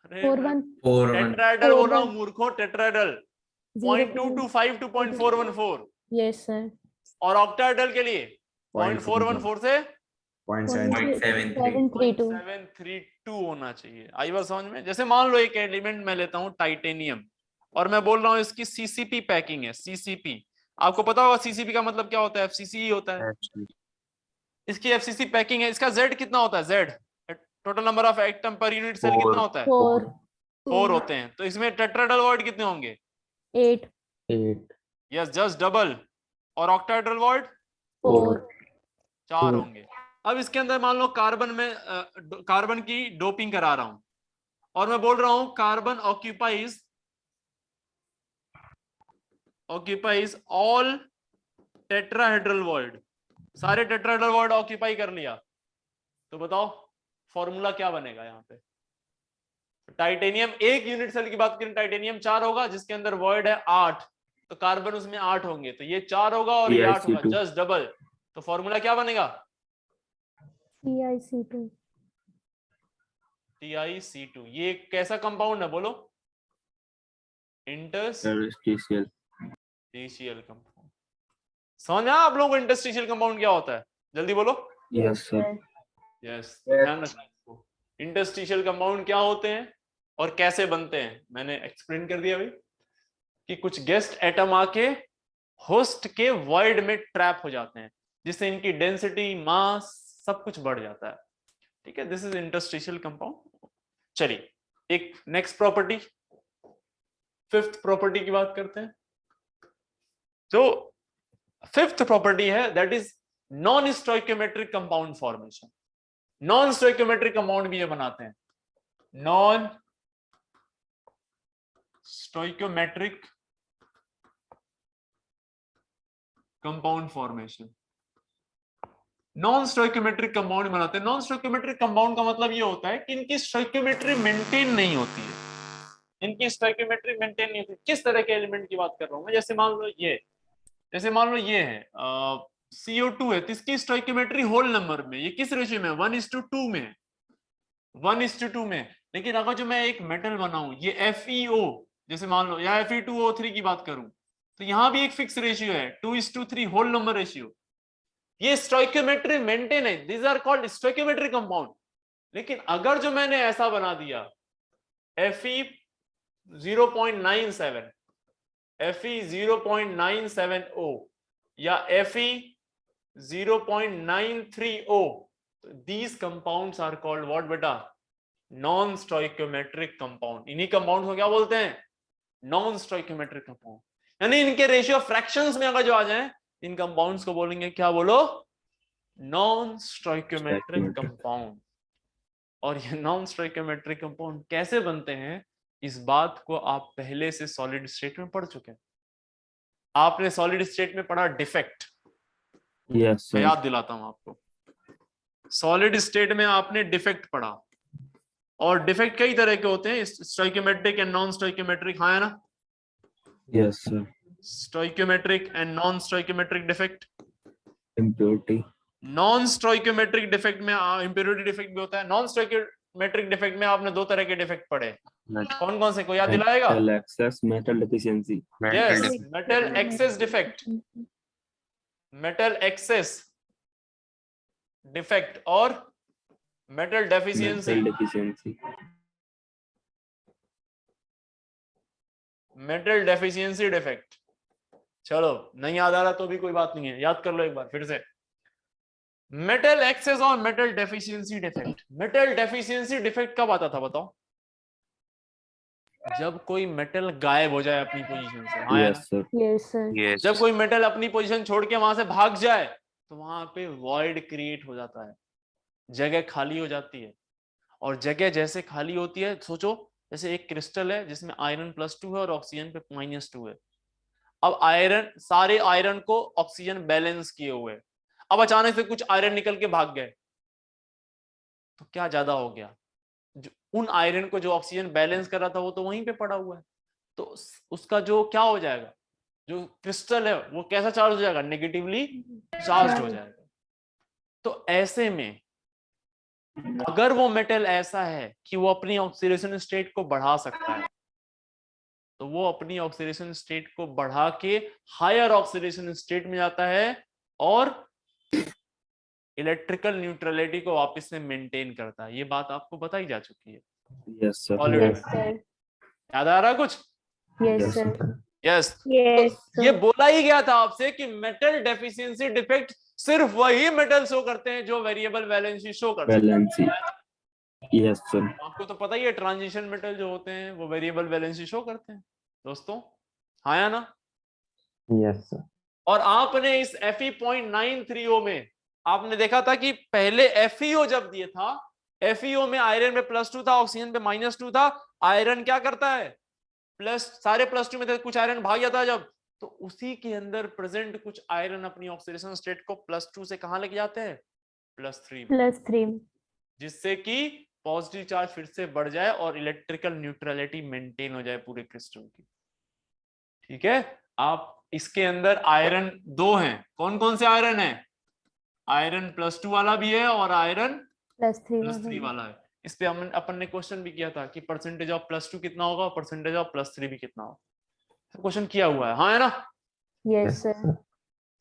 टेट्राहेड्रल बोल रहा हूं मूर्खों, टेट्राहेड्रल 0.225 to 0.414। Yes sir. और ऑक्टाहेड्रल के लिए 0.414 से 0.732 732 होना चाहिए। आई बात समझ में? जैसे मान लो एक एलिमेंट मैं लेता हूं टाइटेनियम, और मैं बोल रहा हूं इसकी सीसीपी पैकिंग है। सीसीपी आपको पता होगा, सीसीपी का मतलब क्या होता है? एफसीसी ही होता है। इसकी एफसीसी पैकिंग है, इसका जेड कितना होता है, Z total number of atom per unit cell Four. कितना होता है, 4 4 होते हैं। तो इसमें टेट्राहेड्रल बॉन्ड कितने होंगे, 8 8. Yes just double. और ऑक्टाहेड्रल बॉन्ड 4 4 4. होंगे। अब इसके अंदर मान लो कार्बन में कार्बन की डोपिंग करा रहा हूं और मैं बोल रहा हूं carbon occupies all tetrahedral bond, सारे टेट्राहेड्रल बॉन्ड ऑक्यूपाई कर लिया, तो बताओ फॉर्मूला क्या बनेगा यहाँ पे। टाइटेनियम एक यूनिट सेल की बात करें, टाइटेनियम 4 होगा जिसके अंदर वॉइड है 8, तो कार्बन उसमें 8 होंगे, तो ये 4 होगा और ये 8 होगा, TiC2. Just double. तो फॉर्मूला क्या बनेगा, TiC2 TiC2। ये कैसा कंपाउंड है बोलो, Interstitial. Interstitial compound. समझ आप लोगों को इंटरस्टिशियल कंपाउंड क्या होता है, जल्दी बोलो। Yes, sir. यस, ध्यान रखना इसको। इंटरस्टिशियल कंपाउंड क्या होते हैं और कैसे बनते हैं, मैंने एक्सप्लेन कर दिया भाई कि कुछ गेस्ट एटम आके होस्ट के वॉइड में ट्रैप हो जाते हैं, जिससे इनकी डेंसिटी, मास सब कुछ बढ़ जाता है। ठीक है, दिस इज इंटरस्टिशियल कंपाउंड। चलिए एक नेक्स्ट प्रॉपर्टी, फिफ्थ प्रॉपर्टी की बात करते हैं। जो फिफ्थ प्रॉपर्टी है that is non stoichiometric compound formation. Non stoichiometric compound भी ये बनाते हैं, non stoichiometric compound formation. Non stoichiometric compound बनाते हैं। नॉन स्टोइकियोमेट्रिक कंपाउंड का मतलब ये होता है कि इनकी स्टोइकियोमेट्री मेंटेन नहीं होती है, इनकी स्टोइकियोमेट्री मेंटेन नहीं होती। किस तरह के एलिमेंट की बात कर रहा हूं मैं, जैसे मान लो ये, जैसे मान लो ये है CO2 है, तो इसकी स्टोइकियोमेट्री होल नंबर में, ये किस रेशियो में, 1:2 में, 1:2 में। लेकिन अगर जो मैं एक मेटल बनाऊं, ये FeO जैसे मान लो, या Fe2O3 की बात करूं, तो यहां भी एक फिक्स रेशियो है, 2:3 होल नंबर रेशियो। ये स्टोइकियोमेट्री मेंटेन है, these are called stoichiometric compound. लेकिन अगर जो मैंने ऐसा बना दिया Fe 0.97, Fe 0.97O या Fe 0.93O, these compounds are called what बेटा, नॉन स्टोइकियोमेट्रिक कंपाउंड। इन्हीं कंपाउंड को क्या बोलते हैं, नॉन स्टोइकियोमेट्रिक कंपाउंड। यानी इनके रेशियो फ्रैक्शंस में अगर जो आ जाए, इन कंपाउंड्स को बोलेंगे क्या, बोलो, नॉन स्टोइकियोमेट्रिक कंपाउंड। और ये नॉन स्टोइकियोमेट्रिक कंपाउंड कैसे बनते हैं, इस बात को आप पहले से सॉलिड स्टेट में पढ़ चुके हैं। आपने सॉलिड स्टेट में पढ़ा डिफेक्ट, Yes, मैं sir. याद दिलाता हूं आपको। सॉलिड स्टेट में आपने डिफेक्ट पढ़ा, और डिफेक्ट कई तरह के होते हैं, स्टोइकियोमेट्रिक एंड नॉन स्टोइकियोमेट्रिक, हाँ है ना, Yes, sir. Stoichiometric and non stoichiometric defect. Impurity. Non stoichiometric defect में इम्प्योरिटी डिफेक्ट भी होता है। नॉन स्टोइकियोमेट्रिक डिफेक्ट में आपने 2 तरह के डिफेक्ट पढ़े, कौन कौन से, कोई याद दिलाएगा? Metal excess, metal deficiency. Yes, metal excess defect, metal excess defect और metal deficiency. Metal deficiency. Metal deficiency defect. चलो नहीं याद आ रहा तो भी कोई बात नहीं है, याद कर लो एक बार फिर से। मेटल एक्सेस और metal deficiency defect. Metal deficiency defect कब आता था बताओ? जब कोई मेटल गायब हो जाए अपनी पोजीशन से, हाँ या ना? Yes, sir. Yes, sir. जब कोई मेटल अपनी पोजीशन छोड़ के वहां से भाग जाए, तो वहां पे वॉइड क्रिएट हो जाता है, जगह खाली हो जाती है। और जगह जैसे खाली होती है, सोचो जैसे एक क्रिस्टल है जिसमें आयरन +2 है और ऑक्सीजन पे -2 है। अब आयरन, सारे आयरन को ऑक्सीजन बैलेंस किए हुए, अब अचानक से कुछ आयरन निकल के भाग गए, तो क्या ज्यादा हो गया, जो उन आयरन को जो ऑक्सीजन बैलेंस कर रहा था वो तो वहीं पे पड़ा हुआ है, तो उसका जो क्या हो जाएगा, जो क्रिस्टल है वो कैसा चार्ज हो जाएगा, नेगेटिवली चार्ज हो जाएगा। तो ऐसे में अगर वो मेटल ऐसा है कि वो अपनी ऑक्सीडेशन स्टेट को बढ़ा सकता है, तो वो अपनी ऑक्सीडेशन स्टेट को बढ़ा के हायर ऑक्सीडेशन स्टेट में जाता है और इलेक्ट्रिकल न्यूट्रलिटी को वापस से मेंटेन करता है। ये बात आपको बताई जा चुकी है Yes, sir. सॉलिड Yes, में। sir. याद आ रहा कुछ? Yes, Yes, sir. sir. Yes Yes, तो ये sir. बोला ही गया था आपसे कि मेटल डेफिशिएंसी डिफेक्ट सिर्फ वही मेटल शो करते हैं जो वेरिएबल वैलेंसी शो करते हैं। वैलेंसी। Yes sir. आपको तो पता ही है ट्रांजिशन मेटल जो होते हैं वो वेरिएबल वैलेंसी शो करते हैं दोस्तों, हाँ या ना? Yes, sir. और आपने इस Fe.930 में आपने देखा था कि पहले FeO जब दिए था, FeO में आयरन में +2 था, ऑक्सीजन पे -2 था। आयरन क्या करता है, प्लस सारे +2 में थे, कुछ आयरन भाग जाता है जब, तो उसी के अंदर प्रेजेंट कुछ आयरन अपनी ऑक्सीडेशन स्टेट को +2 से कहां लेके जाते हैं, +3 में, +3. जिससे कि पॉजिटिव चार्ज फिर से बढ़ जाए और इलेक्ट्रिकल न्यूट्रलिटी मेंटेन हो जाए पूरे क्रिस्टल की। ठीक है, आप इसके अंदर आयरन 2 हैं, कौन कौन से आयरन है, आयरन +2 वाला भी है और आयरन +3 वाला है। इस पे अपन ने क्वेश्चन भी किया था कि परसेंटेज ऑफ +2 कितना होगा और परसेंटेज ऑफ +3 भी कितना होगा, क्वेश्चन किया हुआ है, हाँ है ना? Yes, sir.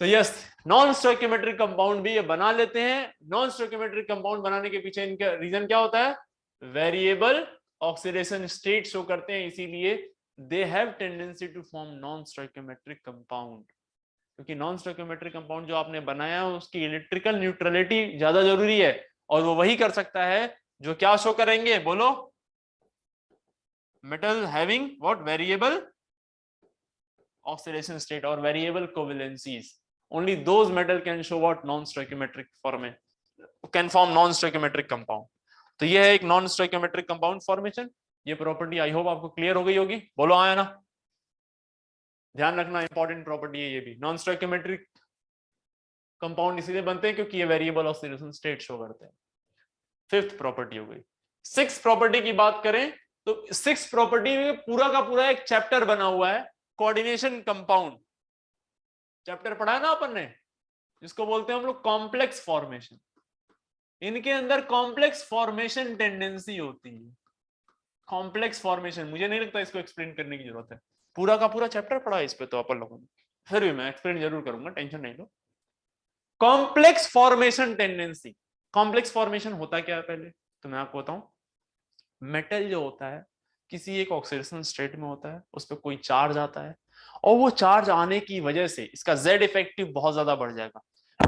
तो यस, नॉन स्टोइकियोमेट्रिक कंपाउंड भी ये बना लेते हैं। नॉन स्टोइकियोमेट्रिक कंपाउंड बनाने के पीछे इनका रीजन क्या होता है, वेरिएबल ऑक्सीडेशन स्टेट शो करते हैं, इसीलिए they have tendency to form non stoichiometric compound. क्योंकि नॉन स्टोइकियोमेट्रिक कंपाउंड जो आपने बनाया है उसकी इलेक्ट्रिकल न्यूट्रलिटी ज्यादा जरूरी है, और वो वही कर सकता है जो क्या शो करेंगे, बोलो, metal having what, variable oxidation state or variable covalencies. Only those metal can show what non-stoichiometric can form non-stoichiometric compound. तो ये है एक non-stoichiometric compound formation। ये प्रॉपर्टी आई होप आपको क्लियर हो गई होगी, बोलो आया ना? ध्यान रखना, इंपॉर्टेंट प्रॉपर्टी है ये भी। non-stoichiometric कंपाउंड इसीलिए बनते हैं क्योंकि ये वेरिएबल ऑक्सीडेशन स्टेट शो करते हैं। फिफ्थ प्रॉपर्टी हो गई। सिक्स प्रॉपर्टी की बात करें तो सिक्स प्रॉपर्टी में पूरा का पूरा एक चैप्टर बना हुआ है, कोऑर्डिनेशन कंपाउंड चैप्टर पढ़ा है ना अपन ने, जिसको बोलते हैं हम लोग कॉम्प्लेक्स फॉर्मेशन। इनके अंदर कॉम्प्लेक्स फॉर्मेशन टेंडेंसी होती है, कॉम्प्लेक्स फॉर्मेशन। मुझे नहीं लगता इसको एक्सप्लेन करने की जरूरत है, पूरा का पूरा चैप्टर पढ़ा है इस पे तो अपन लोगों ने, फिर भी मैं एक्सप्लेन जरूर करूंगा, टेंशन नहीं लो। Complex formation tendency, complex formation होता क्या है पहले तो मैं आपको बताऊं। मेटल जो होता है किसी एक ऑक्सीडेशन स्टेट में होता है, उस पर कोई चार्ज आता है, और वो चार्ज आने की वजह से इसका Z इफेक्टिव बहुत ज्यादा बढ़ जाएगा।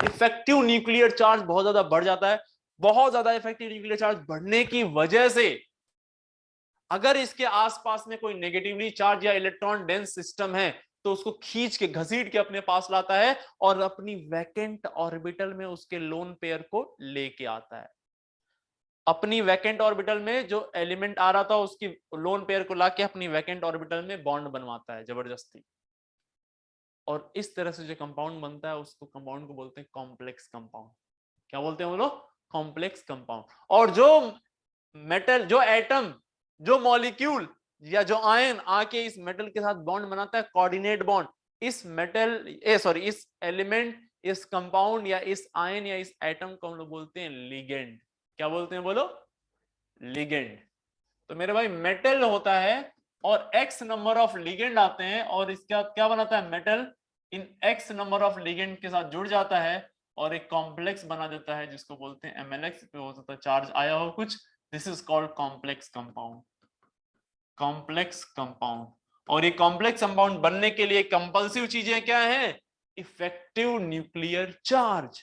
इफेक्टिव न्यूक्लियर चार्ज बहुत ज्यादा बढ़ जाता है। बहुत ज्यादा इफेक्टिव न्यूक्लियर चार्ज बढ़ने की वजह से अगर इसके आसपास में कोई नेगेटिवली चार्ज या इलेक्ट्रॉन डेंस सिस्टम है तो उसको खींच के घसीट के अपने पास लाता है और अपनी वैकेंट ऑर्बिटल में उसके लोन पेयर को लेके आता है। अपनी वैकेंट ऑर्बिटल में जो एलिमेंट आ रहा था उसकी लोन पेयर को लाके अपनी वैकेंट ऑर्बिटल में बॉन्ड बनवाता है जबरदस्ती, और इस तरह से जो कंपाउंड बनता है उसको कंपाउंड को बोलते हैं कॉम्प्लेक्स कंपाउंड। क्या बोलते हैं वो लोग, कॉम्प्लेक्स कंपाउंड। और जो मेटल, जो एटम, जो मॉलिक्यूल या जो आयन आके इस मेटल के साथ बॉन्ड बनाता है, कोऑर्डिनेट बॉन्ड, इस मेटल इस एलिमेंट, इस कंपाउंड या इस आयन या इस एटम को हम लोग बोलते हैं लिगेंड। क्या बोलते हैं बोलो, लिगेंड। तो मेरे भाई मेटल होता है और x नंबर ऑफ लिगेंड आते हैं और इसका क्या बनाता है, metal in x number of ligand के साथ जुड़ जाता है और एक कॉम्प्लेक्स बना देता है जिसको बोलते हैं MLX पे हो सकता है चार्ज आया हो कुछ, this is called complex compound, complex compound. और ये कॉम्प्लेक्स कंपाउंड बनने के लिए कंपल्सिव चीजें क्या है, effective nuclear charge,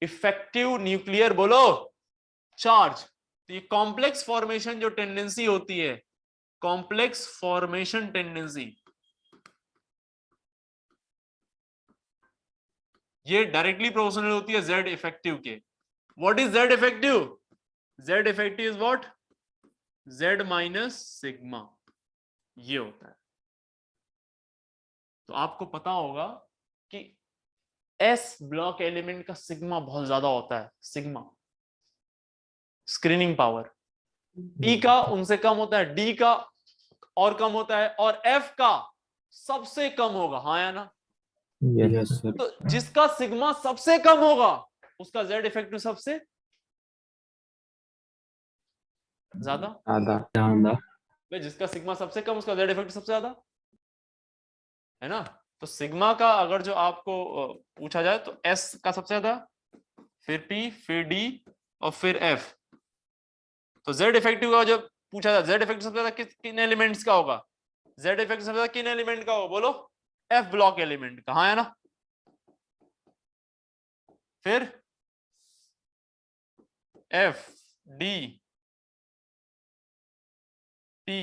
effective nuclear बोलो चार्ज। तो ये कॉम्प्लेक्स फॉर्मेशन जो टेंडेंसी होती है, कॉम्प्लेक्स फॉर्मेशन टेंडेंसी, ये डायरेक्टली प्रोपोर्शनल होती है Z इफेक्टिव के। What is Z effective, Z effective is what, Z minus sigma, ये होता है। तो आपको पता होगा कि S ब्लॉक एलिमेंट का सिग्मा बहुत ज्यादा होता है, सिग्मा स्क्रीनिंग पावर, P का उनसे कम होता है, D का और कम होता है, और F का सबसे कम होगा, हाँ या ना? Yes sir. तो जिसका सिग्मा सबसे कम होगा उसका Z इफेक्टिव सबसे ज्यादा, जिसका सिग्मा सबसे कम उसका Z इफेक्टिव सबसे ज्यादा, है ना? तो सिग्मा का अगर जो आपको पूछा जाए तो S का सबसे ज्यादा, फिर P, फिर D और फिर F। तो Z इफेक्टिव का जब पूछा जाए Z इफेक्टिव सबसे ज्यादा किन एलिमेंट्स का होगा, जेड इफेक्ट सबसे ज्यादा किन एलिमेंट का हो, बोलो? एफ ब्लॉक एलिमेंट का, हाँ है ना? फिर एफ डी टी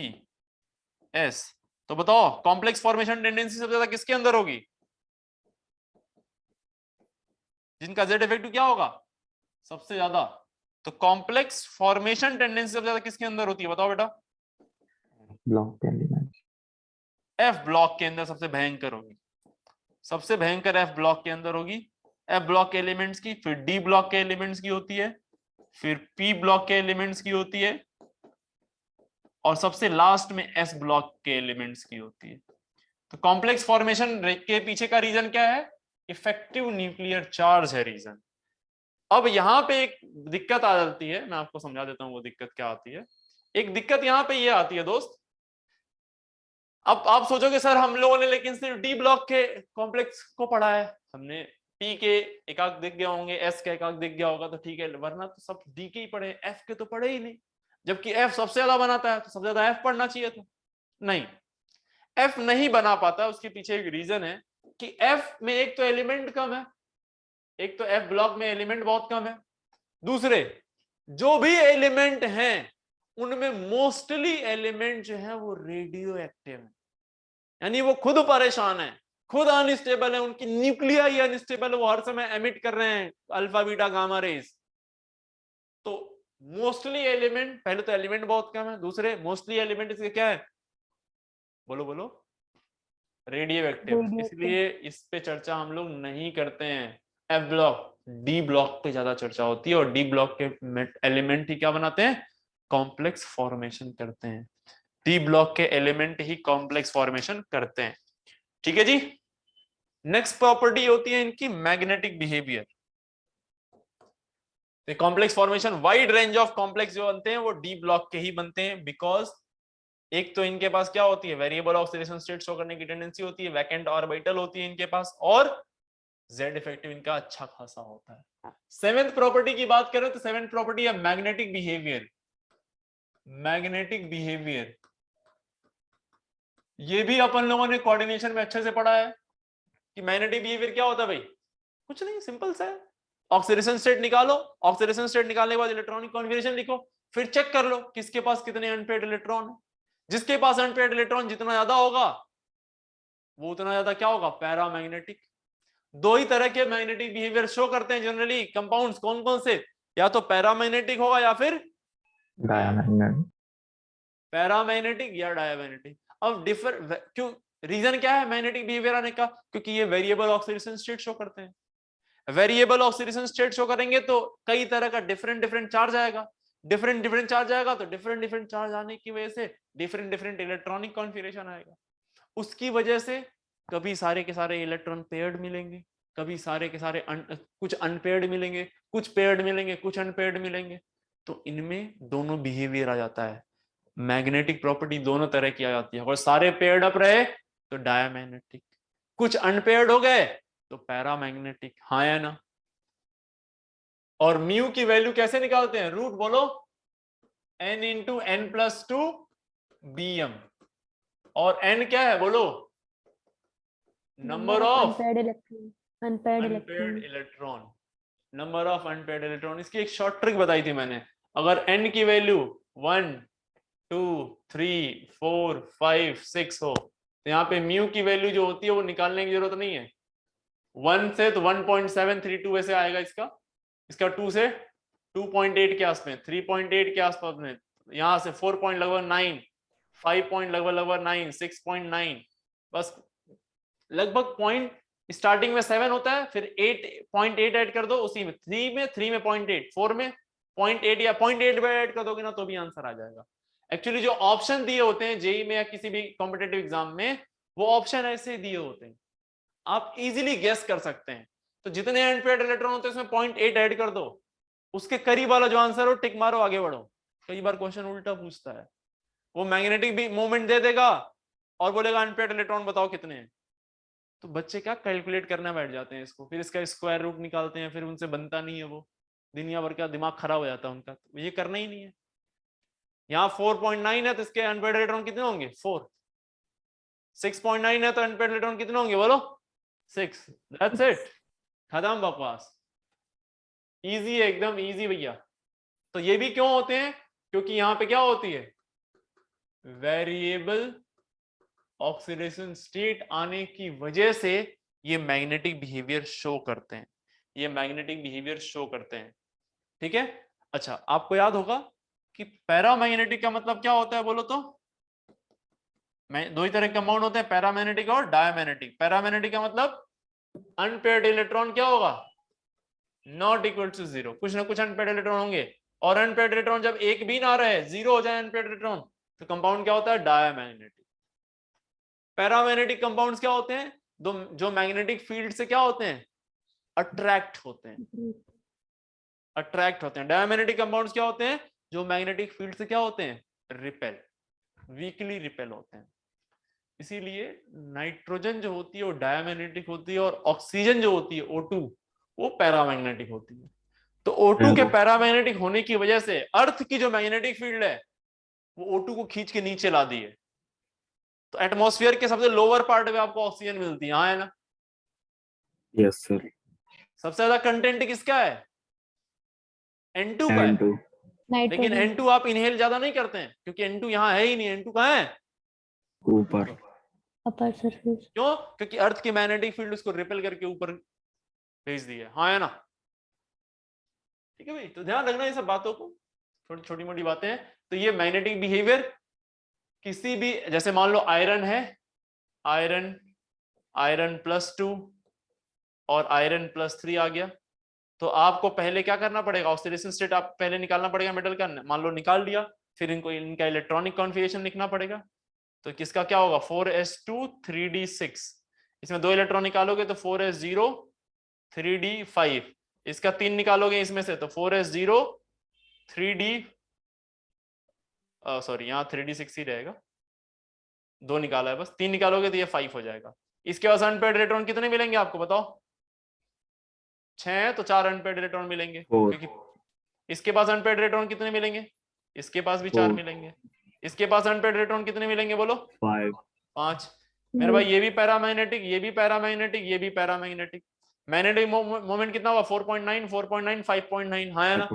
एस। तो बताओ कॉम्प्लेक्स फॉर्मेशन टेंडेंसी सबसे ज्यादा किसके अंदर होगी? जिनका जेड इफेक्टिव क्या होगा सबसे ज्यादा। तो कॉम्प्लेक्स फॉर्मेशन टेंडेंसी सबसे ज्यादा किसके अंदर होती है, बताओ बेटा? Block element. एफ ब्लॉक के अंदर सबसे भयंकर होगी, सबसे भयंकर एफ ब्लॉक के अंदर होगी। एफ ब्लॉक के एलिमेंट्स की, फिर डी ब्लॉक के एलिमेंट्स की होती है, फिर पी ब्लॉक के एलिमेंट्स की होती है, और सबसे लास्ट में एस ब्लॉक के एलिमेंट्स की होती है। तो कॉम्प्लेक्स फॉर्मेशन के पीछे का रीजन क्या है? इफेक्टिव न्यूक्लियर चार्ज है रीजन। अब यहां पे एक दिक्कत आ जाती है, मैं आपको समझा देता हूं वो दिक्कत क्या आती है। एक दिक्कत यहां पे ये आती है दोस्त, अब आप सोचोगे सर हम लोगों ने लेकिन सिर्फ डी ब्लॉक के कॉम्प्लेक्स को पढ़ा है, हमने पी के एकाक दिख गया होंगे, एस का एकाक दिख गया होगा तो ठीक है, वरना तो सब डी के ही पढ़े, एफ के तो पढ़े ही नहीं। जबकि एफ सबसे ज्यादा बनाता है तो सबसे ज्यादा एफ पढ़ना चाहिए था। नहीं, एफ नहीं बना पाता, उसके पीछे एक रीजन है कि एफ में एक तो एलिमेंट कम है, एक तो एफ ब्लॉक में एलिमेंट बहुत कम है, दूसरे जो भी एलिमेंट हैं उनमें मोस्टली एलिमेंट जो है वो रेडियो एक्टिव है, यानी वो खुद परेशान है, खुद अनस्टेबल है, उनकी न्यूक्लिया ही अनस्टेबल है, वो हर समय एमिट कर रहे हैं अल्फा बीटा गामा रेज। तो मोस्टली एलिमेंट, पहले तो एलिमेंट बहुत कम है, दूसरे मोस्टली एलिमेंट इसके क्या है, बोलो बोलो? Radio active. इसलिए इस पे चर्चा हम लोग नहीं करते हैं। एफ ब्लॉक, डी ब्लॉक पे ज्यादा चर्चा होती है, और डी ब्लॉक के एलिमेंट ही क्या बनाते हैं, कॉम्प्लेक्स फॉर्मेशन करते हैं। डी ब्लॉक के एलिमेंट ही कॉम्प्लेक्स फॉर्मेशन करते हैं। ठीक है जी। नेक्स्ट प्रॉपर्टी होती है इनकी magnetic behaviour. Complex formation, wide range of complex जो बनते हैं वो डी ब्लॉक के ही बनते हैं, बिकॉज एक तो इनके पास क्या होती है, वेरिएबल ऑक्सीडेशन स्टेट शो करने की टेंडेंसी होती है, वैकेंट ऑर्बिटल होती है इनके पास, और जेड इफेक्टिव इनका अच्छा खासा होता है। सेवेंथ प्रॉपर्टी की बात करें तो सेवेंथ प्रॉपर्टी है मैग्नेटिक बिहेवियर। मैग्नेटिक बिहेवियर ये भी अपन लोगों ने कोऑर्डिनेशन में अच्छे से पढ़ा है कि मैग्नेटिक बिहेवियर क्या होता है भाई, कुछ नहीं, सिंपल सा है। ऑक्सीडेशन स्टेट निकालो, ऑक्सीडेशन स्टेट निकालने के बाद इलेक्ट्रॉनिक कॉन्फिगरेशन लिखो, फिर चेक कर लो किसके पास कितने अनपेयर्ड इलेक्ट्रॉन है। जिसके पास अनपेयर्ड इलेक्ट्रॉन जितना ज्यादा होगा वो उतना ज्यादा क्या होगा, पैरामैग्नेटिक। दो ही तरह के मैग्नेटिक बिहेवियर शो करते हैं जनरली कंपाउंड्स, कौन कौन से, या तो पैरामैग्नेटिक होगा या फिर डायमैग्नेटिक। पैरामैग्नेटिक या डायमैग्नेटिक। अब डिफर क्यों, रीजन क्या है मैग्नेटिक बिहेवियर आने का, क्योंकि ये वेरिएबल ऑक्सीडेशन स्टेट शो करते हैं। वेरिएबल ऑक्सीडेशन स्टेट शो करेंगे तो कई तरह का डिफरेंट डिफरेंट चार्ज आएगा, डिफरेंट डिफरेंट चार्ज आएगा तो डिफरेंट डिफरेंट चार्ज आने की वजह से डिफरेंट डिफरेंट इलेक्ट्रॉनिक कॉन्फिगरेशन आएगा। उसकी वजह से कभी सारे के सारे इलेक्ट्रॉन पेयर्ड मिलेंगे, कभी सारे के सारे कुछ अनपेयर्ड मिलेंगे, कुछ पेयर्ड मिलेंगे, कुछ अनपेयर्ड मिलेंगे। तो इनमें दोनों बिहेवियर आ जाता है, मैग्नेटिक प्रॉपर्टी दोनों तरह की आ जाती है। अगर सारे पेयर्ड अप रहे तो डायमैग्नेटिक, कुछ अनपेयर्ड हो गए तो पैरामैग्नेटिक, हाँ या ना? और म्यू की वैल्यू कैसे निकालते हैं, रूट बोलो n into n plus two BM, और n क्या है बोलो, number of unpaired electron, number of unpaired electron. इसकी एक शॉर्ट ट्रिक बताई थी मैंने, अगर n की वैल्यू 1 2 3 4 5 6 हो तो यहाँ पे म्यू की वैल्यू जो होती है वो निकालने की जरूरत नहीं है। 1 से तो 1.732 ऐसे आएगा इसका, इसका 2 से 2.8 के आसपास, 3.8 के आसपास में, यहाँ से 4 पॉइंट लगभग 9, 5 पॉइंट लगभग 9, 6.9, बस लगभग पॉइंट स्टार्टिंग में 7 होता है, फिर 8.8 ऐड कर दो उसी में, 3 में 0.8, 4 में 0.8 या 0.8 भी ऐड कर दोगे ना तो भी आंसर आ जाएगा। एक्चुअली जो ऑप्शन दिए होते हैं जेई में या किसी भी कॉम्पिटेटिव एग्जाम में, वो ऑप्शन ऐसे दिए होते हैं, आप इजीली गेस कर सकते हैं। तो जितने अनपेयर्ड इलेक्ट्रॉन होते हैं उसमें 0.8 ऐड कर दो, उसके करीब वाला जो आंसर हो टिक मारो, आगे बढ़ो। कई बार क्वेश्चन उल्टा पूछता है, वो मैग्नेटिक भी मूवमेंट दे देगा और बोलेगा अनपेयर्ड इलेक्ट्रॉन बताओ कितने हैं, तो बच्चे क्या कैलकुलेट करना बैठ जाते हैं इसको, फिर इसका स्क्वायर रूट निकालते हैं, फिर उनसे बनता नहीं है, वो दुनिया भर का दिमाग खराब हो जाता है उनका, तो ये करना ही नहीं है। यहाँ 4.9 है तो इसके अनपेयर्ड इलेक्ट्रॉन कितने होंगे, 4, 6.9 है तो अनपेयर्ड इलेक्ट्रॉन कितने होंगे बोलो 6। दैट्स इट, खत्म बकवास। इजी है एकदम इजी भैया। तो ये भी क्यों होते हैं, क्योंकि यहां पे क्या होती है वेरिएबल ऑक्सीडेशन स्टेट आने की वजह से ये मैग्नेटिक बिहेवियर शो करते हैं, ये मैग्नेटिक बिहेवियर शो करते हैं। ठीक है, अच्छा आपको याद होगा कि पैरामैग्नेटिक का मतलब क्या होता है बोलो तो, दो ही तरह के कंपाउंड होते हैं, पैरामैग्नेटिक और डायमैग्नेटिक। पैरामैग्नेटिक का मतलब अनपेयर्ड इलेक्ट्रॉन क्या होगा नॉट इक्वल टू 0, कुछ ना कुछ अनपेयर्ड इलेक्ट्रॉन होंगे, और अनपेयर्ड इलेक्ट्रॉन जब एक भी ना रहे 0 हो जाए अनपेयर्ड इलेक्ट्रॉन तो कंपाउंड क्या होता है डायमैग्नेटिक। पैरामैग्नेटिक कंपाउंड्स क्या होते हैं जो मैग्नेटिक फील्ड से क्या होते हैं अट्रैक्ट होते हैं, अट्रैक्ट होते हैं। डायमैग्नेटिक कंपाउंड्स क्या होते हैं जो मैग्नेटिक फील्ड से क्या होते हैं रिपेल, वीकली रिपेल होते हैं। इसीलिए नाइट्रोजन जो होती है वो डायमैग्नेटिक होती है, और ऑक्सीजन जो होती है O2 वो पैरामैग्नेटिक होती है। तो O2 के पैरामैग्नेटिक होने की वजह से अर्थ की जो मैग्नेटिक फील्ड है वो O2 को खींच के नीचे ला दी है। तो एटमॉस्फेयर के सबसे लोअर पार्ट में आपको ऑक्सीजन मिलती है, हाँ है ना। Yes, sir. सबसे ज्यादा कंटेंट किसका है N2 का है, And लेकिन नाइट्रोजन N2 आप इनहेल ज्यादा नहीं करते हैं क्योंकि N2 यहाँ है ही नहीं। N2 कहाँ है ऊपर। Upper surface. क्यों, क्योंकि अर्थ की मैग्नेटिक फील्ड उसको रिपेल करके ऊपर भेज दी है, हाँ है ना। ठीक है भाई, तो ध्यान रखना ये सब बातों को, छोटी छोटी मोटी बातें हैं। तो ये मैग्नेटिक बिहेवियर किसी भी, जैसे मान लो आयरन है, आयरन आयरन +2 और आयरन +3 आ गया, तो आपको पहले क्या करना पड़ेगा ऑक्सीडेशन स्टेट आप पहले निकालना पड़ेगा मेटल का, मान लो निकाल लिया, फिर इनको इनका इलेक्ट्रॉनिक कॉन्फ़िगरेशन लिखना पड़ेगा। तो किसका क्या होगा 4s2 3d6, इसमें 2 इलेक्ट्रॉन निकालोगे तो 4s0 3d5, इसका 3 निकालोगे इसमें से तो 4s0 3d सॉरी यहाँ 3d6 ही रहेगा, 2 निकाला है बस, 3 निकालोगे तो ये 5 हो जाएगा। इसके बाद अनपेयर्ड इलेक्ट्रॉन कितने मिलेंगे आपको बताओ 6, तो 4 अनपेयर्ड इलेक्ट्रॉन मिलेंगे, क्योंकि इसके पास अनपेयर्ड इलेक्ट्रॉन कितने मिलेंगे, इसके पास भी 4 मिलेंगे, इसके पास अनपेयर्ड इलेक्ट्रॉन कितने मिलेंगे बोलो 5। मेरे भाई ये भी पैरामैग्नेटिक, ये भी पैरामैग्नेटिक, ये भी पैरामैग्नेटिक, मैग्नेटिक मोमेंट कितना हुआ 4.9 4.9 5.9, हाँ है ना।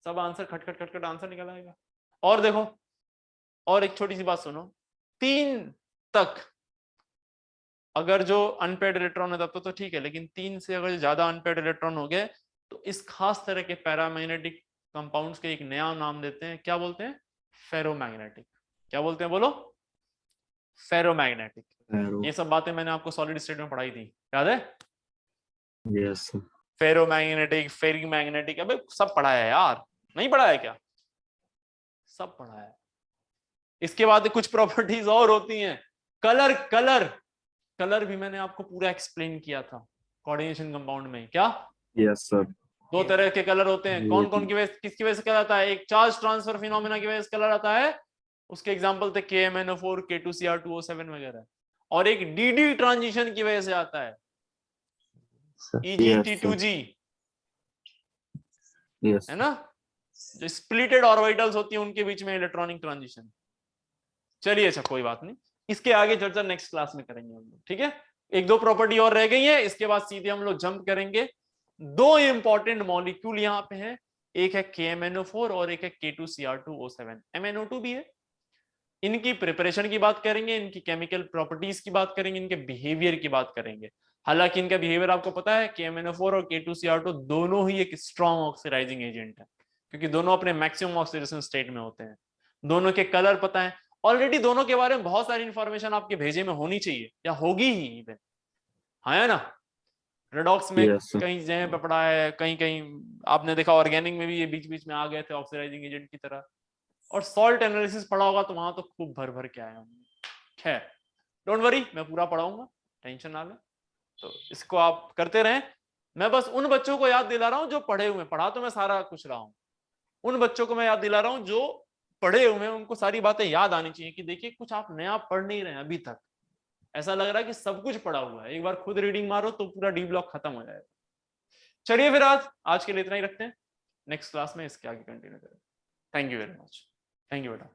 सब आंसर खट खट खट खट आंसर निकल आएगा। और देखो और एक छोटी सी बात सुनो, 3 तक अगर जो अनपेयर्ड इलेक्ट्रॉन है तब तो ठीक है, लेकिन 3 से अगर ज्यादा अनपेयर्ड इलेक्ट्रॉन हो गए तो इस खास तरह के पैरामैग्नेटिक कंपाउंड्स के एक नया नाम देते हैं, क्या बोलते हैं फेरोमैग्नेटिक। क्या बोलते हैं बोलो फेरोमैग्नेटिक। ये सब बातें मैंने आपको सॉलिड स्टेट में पढ़ाई थी, याद है। Yes, sir. Ferromagnetic ferric magnetic, अबे सब पढ़ा है यार, नहीं पढ़ा है क्या, सब पढ़ा है। इसके बाद कुछ प्रॉपर्टीज और होती हैं, कलर कलर कलर भी मैंने आपको पूरा एक्सप्लेन किया था कोऑर्डिनेशन कंपाउंड में। क्या Yes, sir. 2 तरह के कलर होते हैं, कौन कौन की वजह किसकी वजह से कलर आता है, एक चार्ज ट्रांसफर फिनोमेना की वजह से कलर आता है, उसके एग्जांपल थे KMnO4 K2Cr2O7 वगैरह, और एक DD ट्रांजिशन की वजह से आता है EgT2G, Yes. है ना, जो स्प्लिटेड ऑर्बिटल्स होती है उनके बीच में इलेक्ट्रॉनिक ट्रांजिशन। चलिए अच्छा कोई बात नहीं, इसके आगे चर्चा नेक्स्ट क्लास में करेंगे हम लोग, ठीक है। 1-2 प्रॉपर्टी और रह गई है, इसके बाद सीधे हम लोग जंप करेंगे। 2 इंपॉर्टेंट मॉलिक्यूल यहाँ पे हैं, एक है KMnO4 और एक है K2Cr2O7, MnO2 भी है। इनकी प्रिपरेशन की बात करेंगे, इनकी केमिकल प्रॉपर्टीज की बात करेंगे, इनके बिहेवियर की बात करेंगे। हालांकि इनका बिहेवियर आपको पता है KMnO4 और K2Cr2 दोनों ही एक स्ट्रॉन्ग ऑक्सीडाइजिंग एजेंट है, क्योंकि दोनों अपने मैक्सिमम ऑक्सीडेशन स्टेट में होते हैं। दोनों के कलर पता है ऑलरेडी, दोनों के बारे में बहुत सारी इंफॉर्मेशन आपके भेजे में होनी चाहिए या होगी ही इवन, है ना। रेडॉक्स में कहीं जगह पे पढ़ा है, कहीं कहीं आपने देखा ऑर्गेनिक में भी ये बीच बीच में आ गए थे ऑक्सीडाइजिंग एजेंट की तरह, और सॉल्ट एनालिसिस पढ़ा होगा तो वहां तो खूब भर भर के आया हमने। खैर डोंट वरी, मैं पूरा पढ़ाऊंगा, टेंशन ना ले, तो इसको आप करते रहें। मैं बस उन बच्चों को याद दिला रहा हूं जो पढ़े हुए, पढ़ा तो मैं सारा कुछ रहा हूं, उन बच्चों को मैं याद दिला रहा हूं जो पढ़े हुए हैं, उनको सारी बातें याद आनी चाहिए कि देखिए कुछ आप नया पढ़ नहीं रहे हैं अभी तक, ऐसा लग रहा है कि सब कुछ पढ़ा हुआ है, एक बार खुद रीडिंग मारो तो पूरा डी ब्लॉक खत्म हो जाएगा। चलिए फिर आज के लिए इतना ही रखते हैं, नेक्स्ट क्लास में इसके आगे कंटिन्यू करें। Thank you very much, thank you बेटा।